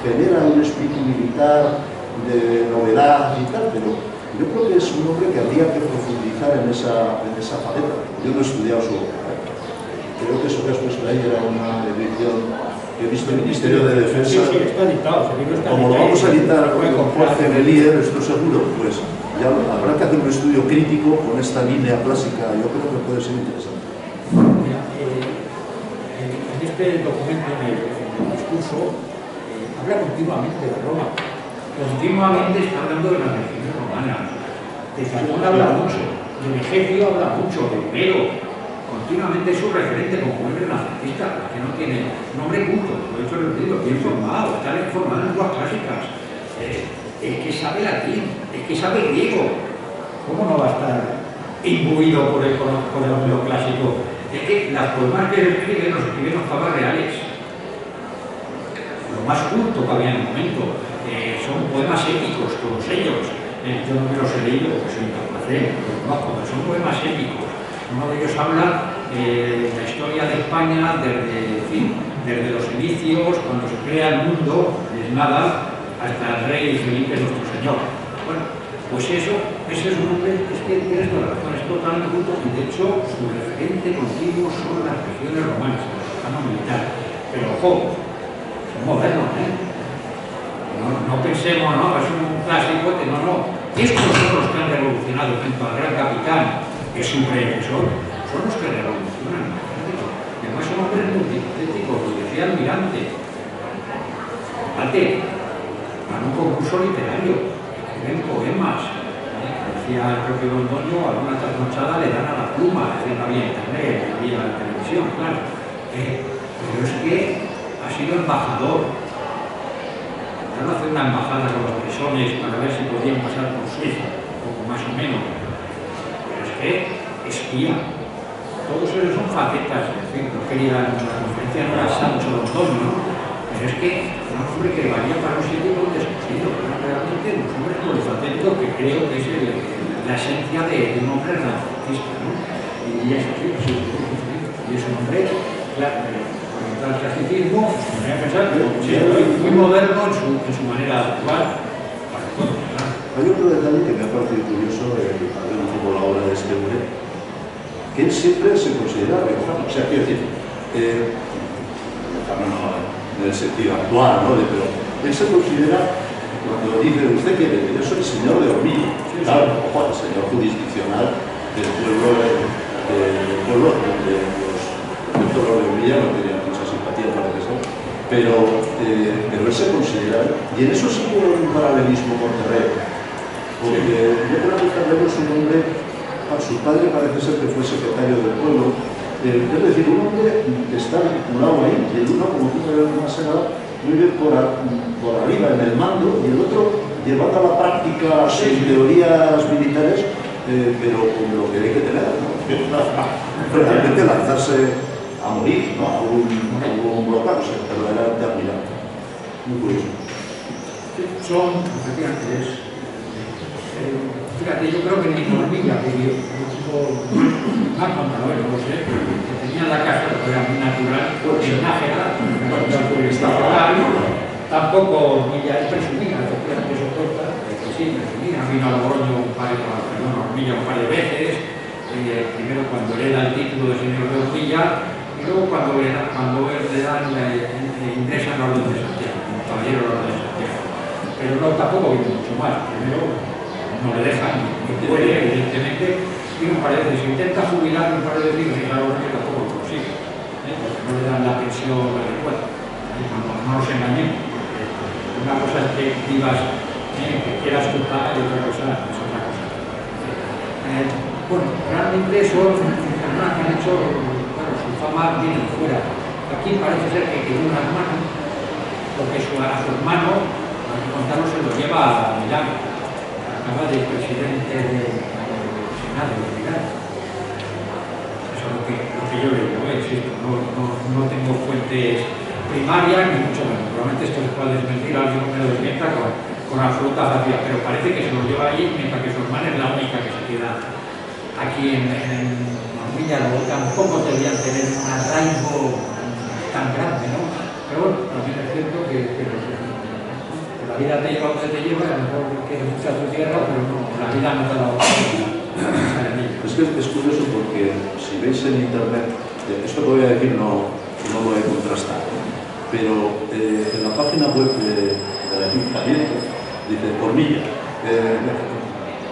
genera un espíritu militar de novedad y tal, pero yo creo que es un hombre que habría que profundizar en esa faceta. Yo no he estudiado su obra. Creo que eso que has puesto ahí era una edición que he visto en el Ministerio de Defensa. Sí, está editado, ese libro está como lo editado, vamos a editar con Jorge Melier, esto seguro, pues ya habrá que hacer un estudio crítico con esta línea clásica. Yo creo que puede ser interesante. Mira, en este documento, en el discurso, habla continuamente de Roma. Continuamente está hablando de las religiones romanas. De Salomón habla mucho, de Vergesio habla mucho, de Homero. Continuamente es un referente como un renacentista, que no tiene nombre culto, lo he dicho repetido, bien formado, está formado en lenguas clásicas, el que sabe latín, el que sabe griego. ¿Cómo no va a estar imbuido por lo clásico? Es que las poemas que escriben los papas reales. Lo más culto que había en el momento. Son poemas épicos, todos ellos. Yo no me los he leído, porque soy incapaz de los conozco, pero son poemas épicos. Uno de ellos habla de la historia de España desde los inicios, cuando se crea el mundo, es nada, hasta el rey Felipe nuestro Señor. Bueno, pues ese es un hombre, es que tienes toda la razón, es totalmente justo, y de hecho su referente continuo son las regiones romanas, el plano militar. Pero ojo, son modernos, No pensemos, no, es un clásico, no. Estos son los que han revolucionado junto al gran capitán, que es un predecesor, son los que revolucionan. Además son hombres multifacéticos, lo decía Almirante. Van a un concurso literario, escriben poemas. Decía el propio Londoño, alguna trasnochada le dan a la pluma, decía, no había internet, no había televisión, claro. Pero es que ha sido embajador. Van a hacer una embajada con los presones para ver si podían pasar por Suiza, poco más o menos. Pero es que espía. Todos ellos son facetas, en fin, no quería, la conferencia no era Sancho Londoño, ¿no? Pero es que un hombre que valía para un sitio y para un desconocido, pero realmente un hombre polifacético que creo que es la esencia de un hombre renacentista, ¿no? Y es así, y es un hombre, claro, el clasicismo, me voy a pensar, muy moderno en su manera de actuar. Hay otro detalle que me ha parecido curioso al ver un poco la obra de este hombre, que él siempre se considera riojano. O sea, quiero decir, no en el sentido actual, ¿no? Pero él se considera, cuando dice, ¿usted quiere? Yo soy el señor de Ormilla. Claro, ojo, el señor jurisdiccional del pueblo donde los pueblos de Ormilla no tenían mucha simpatía, parece ser. Pero él se considera, y en eso sí hubo un paralelismo con Terrero, porque yo creo que Terrero es un hombre, su padre parece ser que fue secretario del pueblo, es decir, un hombre que está vinculado ahí, y el uno, como tú me has señalado, muy bien por arriba en el mando, y el otro llevando a la práctica sin teorías militares, pero con lo que hay que tener, ¿no? Realmente lanzarse a morir, ¿no? A un bloqueo, verdaderamente admirable. Muy curioso. Son, efectivamente, fíjate, yo creo que ni Ormilla, que yo más contador, no lo sé, que tenía la casa, que era muy natural, en Nájera, tampoco Ormilla es presumida, efectivamente eso corta, que sí, presumida, vino a Logroño Ormilla un par de veces, primero cuando hereda el título de señor de Ormilla, y luego cuando le dan, ingresan a la Orden de Santiago, como caballero de la Orden de Santiago. Pero no, tampoco viene mucho más. Primero, no le dejan, no puede, evidentemente, y me parece, si intenta jubilar, me parece decir que la Orden tampoco lo consigue, porque no le dan la pensión adecuada. No nos engañemos, porque una cosa es que vivas, que quieras tu paga y otra cosa es otra cosa. Bueno, realmente son personas que han hecho, bueno, su fama viene de fuera. Aquí parece ser que tiene un hermano, porque a su hermano, a contarlo, se lo lleva a Milán. Acaba de presidente del Senado de Milán. Eso es lo que yo leo, insisto, no tengo fuentes primarias ni mucho menos. Probablemente esto se pueda desmentir, alguien me lo desmienta con absoluta facilidad, pero parece que se lo lleva allí, mientras que su hermana es la única que se queda aquí en Villa. Luego tampoco deberían tener un arraigo tan grande, ¿no? Pero bueno, también es cierto que la vida te lleva donde te lleva, a lo mejor quieres mucho a tu tierra, pero no, la vida no te la va a dar. Es que es curioso porque si veis en internet, esto que voy a decir no lo voy a contrastar, pero en la página web del Ayuntamiento dice Cornilla,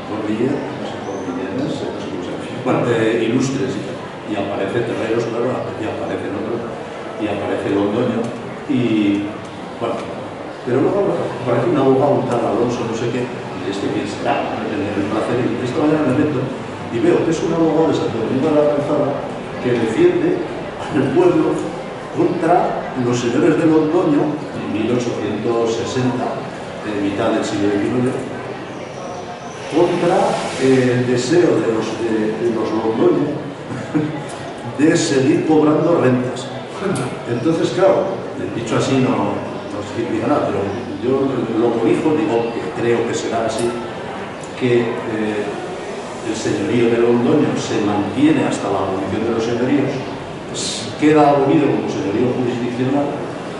Cornilla, no sé, Cornillenes, no sé cómo se llama, bueno, ilustres, y aparece Terreros, claro, y aparece el otro, y aparece Londoño, y bueno, pero luego aparece un abogado, un tal Alonso, no sé qué, y quién será, el placer, y esta mañana me meto y veo que es un abogado de Santo Domingo de la Calzada que defiende al pueblo contra los señores de Londoño en 1860, en mitad del siglo XIX, contra el deseo de los Londoño de seguir cobrando rentas. Entonces, claro, dicho así no significa nada, pero yo lo corrijo, digo que creo que será así, que el señorío de Londoño se mantiene hasta la abolición de los señoríos, queda abolido como señorío jurisdiccional,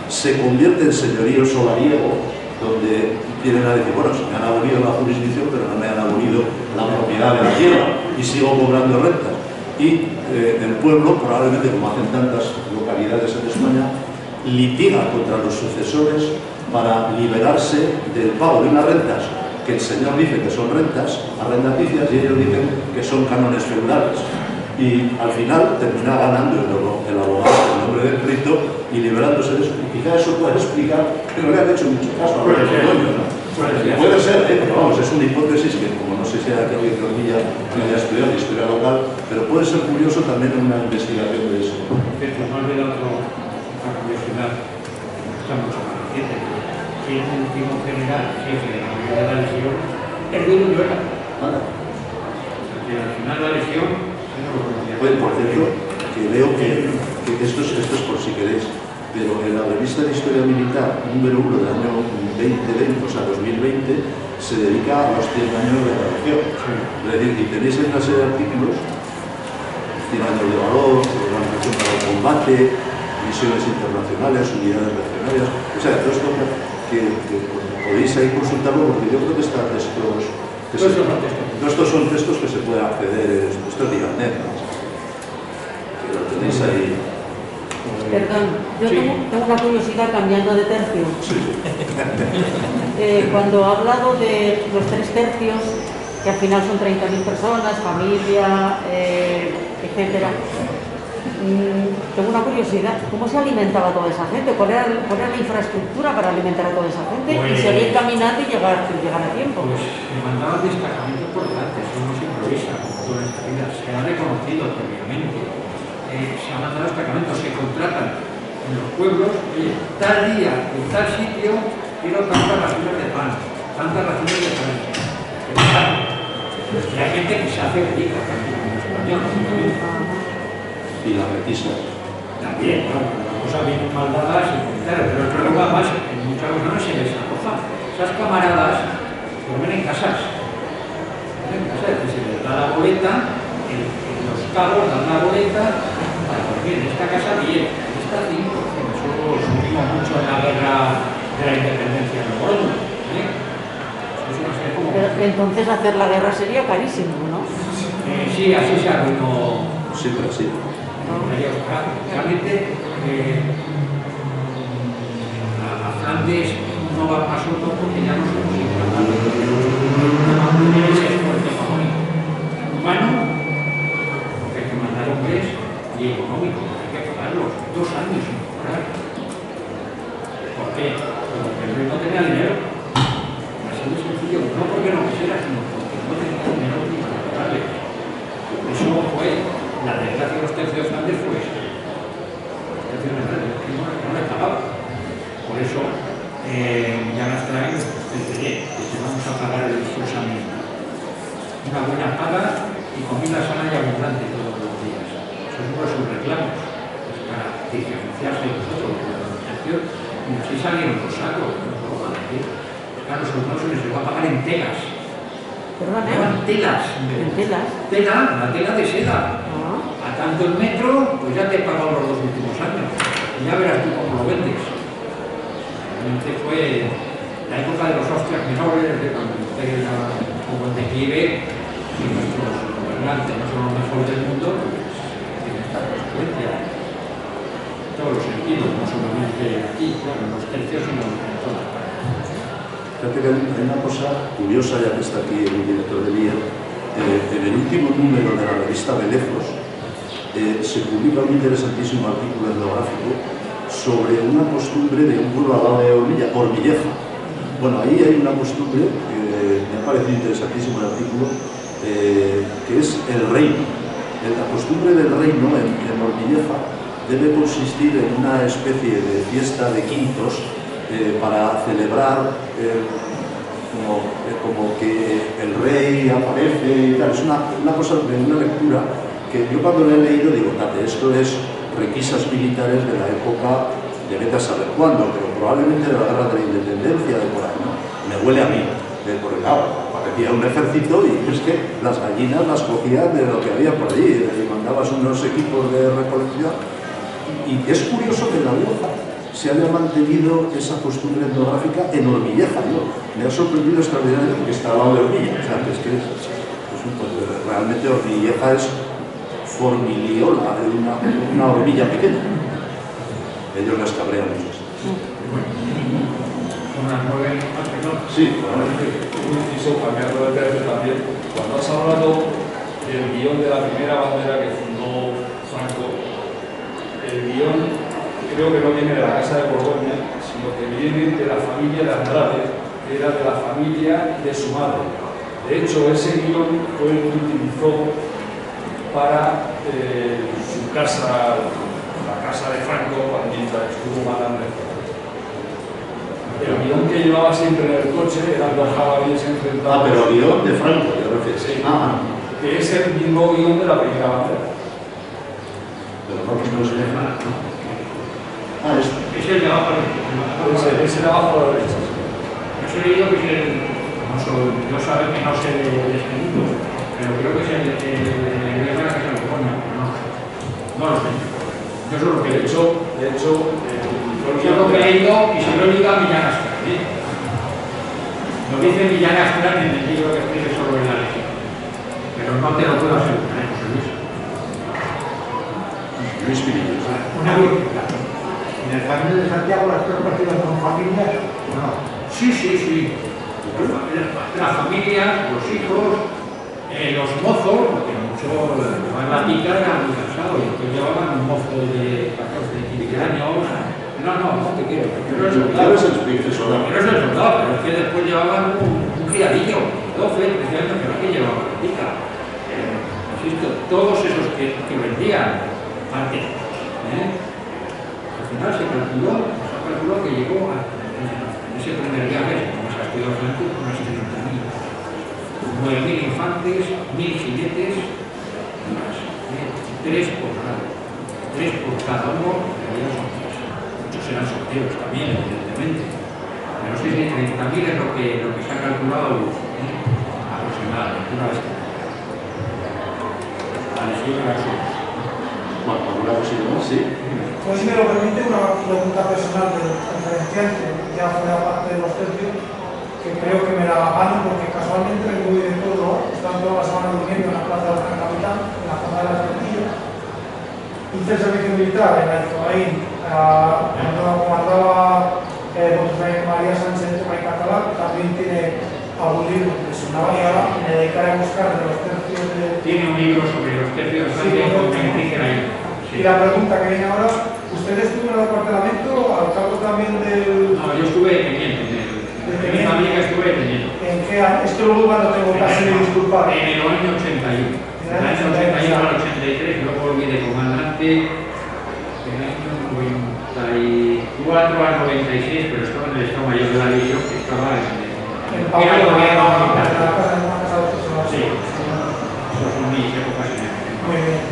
se convierte en señorío solariego, donde vienen a decir, bueno, se me han abolido la jurisdicción, pero no me han abolido la propiedad de la tierra y sigo cobrando rentas. Y el pueblo, probablemente como hacen tantas localidades en España, litiga contra los sucesores para liberarse del pago de unas rentas que el señor dice que son rentas arrendaticias y ellos dicen que son cánones feudales. Y al final termina ganando el abogado en nombre del pleito y liberándose de eso. Y quizá eso puede explicar que no le han hecho mucho caso a los dueños, ¿no? Puede ser, pero vamos, es una hipótesis que, como no sé si hay que alguien que haya estudiado historia local, pero puede ser curioso también en una investigación de eso. Perfecto, no olvidado otra curiosidad. Estamos conscientes que el último general, jefe de la unidad de la legión, es Luis Ulloa. Que al final la legión no lo conocía. Pues, por cierto, que leo que esto es por si queréis, pero en la revista de Historia Militar número 1 del año 2020, o sea, 2020, se dedica a los 100 años de la legión. Es decir, y tenéis en una serie de artículos 100 años de valor, organización para el combate, misiones internacionales, unidades regionales, o sea, todo esto que podéis ahí consultarlo, porque yo creo que estos son textos que se pueden acceder, esto es de internet, ¿no? Que lo tenéis ahí. Perdón, yo tengo una curiosidad cambiando de tercio. Sí. Cuando ha hablado de los 3 tercios, que al final son 30.000 personas, familia, etcétera, tengo una curiosidad. ¿Cómo se alimentaba toda esa gente? ¿Cuál era la infraestructura para alimentar a toda esa gente y seguir caminando y llegar a tiempo? Pues se mandaban destacamentos por delante, eso no se improvisa, como todo en esta vida. Se ha reconocido previamente. Se han mandado destacamentos, se contratan en los pueblos, oye, tal día, en tal sitio, quiero tantas raciones de pan, tantas raciones de pan. Y hay gente que se hace rica también en español. Y la retisa. También, claro, las cosas vienen mal dadas, claro, pero el problema más, en muchas ocasiones se les acoja. Esas camaradas duermen en casas. Se les da la boleta, los cabos dan la boleta para dormir en esta casa 10, en esta 5. Nosotros sufrimos mucho en la guerra de la independencia de Logroño. Pero entonces hacer la guerra sería carísimo, ¿no? Sí, así se arruinó. Siempre así. Realmente a Flandes no va más otro porque ya no somos importantes. Ese esfuerzo económico humano, porque hay que mandar hombres, y económico, hay que pagarlos 2 años sin cobrar. ¿Por qué? Porque el rey no tenía dinero. Así de sencillo, no porque no quisiera, sino porque no tenía dinero ni para pagarle. reclamos pues, para diferenciarse de nosotros de la organización, y así salieron los sacos, no solo para decir. Claro, los soldados se les llegó a pagar en telas. Llevan telas. ¿En telas? Tela, la tela de seda. Ah. A tanto el metro, pues ya te he pagado los 2 últimos años. Y ya verás tú cómo lo vendes. Realmente fue la época de los hostias menores, de cuando el imperio era un buen declive, y nuestros gobernantes no son los mejores del mundo, pues tienen esta consecuencia. En todos los sentidos, no solamente aquí, claro, en los tercios, sino en todas partes. Fíjate que hay una cosa curiosa, ya que está aquí el director del IER. En el último número de la revista Belejos se publica un interesantísimo artículo etnográfico sobre una costumbre de un pueblo al lado de Ormilleja. Bueno, ahí hay una costumbre que me ha parecido interesantísimo el artículo, que es el reino. La costumbre del reino en Ormilleja debe consistir en una especie de fiesta de quintos para celebrar como que el rey aparece y tal. Es una cosa de una lectura que yo cuando lo he leído digo, esto es requisas militares de la época de vete a saber cuándo, pero probablemente de la guerra de la independencia de por ahí, ¿no? Me huele a mí, por el lado, parecía un ejército y es que las gallinas las cogían de lo que había por allí y mandabas unos equipos de recolección y es curioso que en La Rioja se haya mantenido esa costumbre etnográfica en Ormilleja. Me ha sorprendido extraordinariamente porque está al lado de Ormilla, o sea, es que realmente Ormilleja es Formiliola, una hormilla pequeña. Ellos las cabrean mucho. Sí, un inciso, cambiando de tercio también. Cuando has hablado del guión de la primera bandera que fundó Franco, el guión creo que no viene de la Casa de Borgoña, sino que viene de la familia de Andrade, que era de la familia de su madre. De hecho, ese guión fue el que utilizó para su casa, la casa de Franco, mientras estuvo mandando. El guión que llevaba siempre en el coche era dos jabalíes enfrentados. Pero guión de Franco, ¿te refieres? Sí. Que es el mismo guión de la primera bandera. Pero no se deja nada, ¿no? Es el de abajo a la derecha. Ese de abajo a la derecha. Yo he leído que es el. Yo sabes que no sé de este mundo, pero creo que es el de la Casa de Borgoña. No lo sé. Yo solo lo que he hecho. De hecho, yo lo que he leído y se lo he leído a Millán Astra. Lo dice Millán Astra en el libro que escribe sobre la ley. Pero no te lo puedo asegurar, José Luis. Luis Pirillo. Una pregunta. ¿En el Camino de Santiago las tres partidas son familias o no? Sí. Las familias, los hijos, los mozos, porque muchos llevaban la pica, eran muy cansados, y después llevaban un mozo de 14, 15 años. No te quiero. Pero es el soldado. Pero es el soldado, pero es que después llevaban un criadillo, 12, 13 años, que no que llevaban la pica. Insisto, todos esos que vendían antes. Al final se calculó que llegó a ese primer viaje, como se ha estudiado antes, unas 30.000. 9.000 infantes, 1.000 jinetes, más 3 por lado. 3 por cada uno, muchos eran sorteos también, evidentemente. Pero sí, 30.000 es lo que se ha calculado aproximadamente una vez. Vale, sí, gracias. Bueno, ¿alguna cosilla más? Sí. Pues si me lo permite, una pregunta personal del conferenciante, ya fuera parte de los tercios, que creo que me la gano porque casualmente me voy de todo, están toda la semana durmiendo en la plaza de la capital, en la zona de las Castillas. Hice el servicio militar en el Zoaín, cuando comandaba don María Sánchez de Tomay Catalá, también tiene algún libro que sonaba y ahora me dedicaré a buscar de los tercios de... Tiene un libro sobre los tercios también con Enrique Rey. Y la pregunta que viene ahora, ¿usted estuvo en el acuartelamiento al cabo también del...? No, yo estuve de teniente. En mi familia estuve de teniente. ¿En qué año? Es que luego cuando tengo casi de disculpar. En el año 81. En el año 81 al 83, luego volví de comandante. En el año 94 al 96, pero estaba en el Estado Mayor de la División, que estaba en el gobierno militar. Sí, esas son mis épocas en el. Muy bien.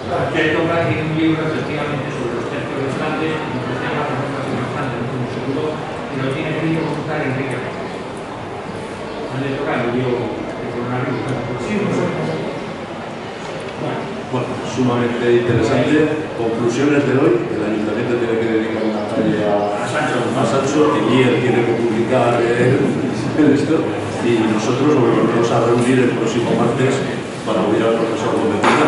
Usted toca tiene un libro efectivamente sobre los tercios restantes, y los temas restantes, como seguro, y lo tiene escrito con un tal Enrique Rojas. ¿Dónde toca el lío de coronavirus? Sí, no sé. Bueno, sumamente interesante. Conclusiones de hoy: el ayuntamiento tiene que dedicar una calle a Sancho, el IER tiene que publicar esto, y nosotros volveremos a reunir el próximo martes para oír al profesor Gómez Pina.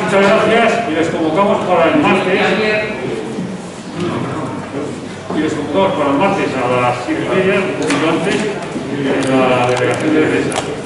Muchas gracias y les convocamos para el martes. Y les convocamos para el martes a las 7:30, un poquito antes, en la delegación de defensa.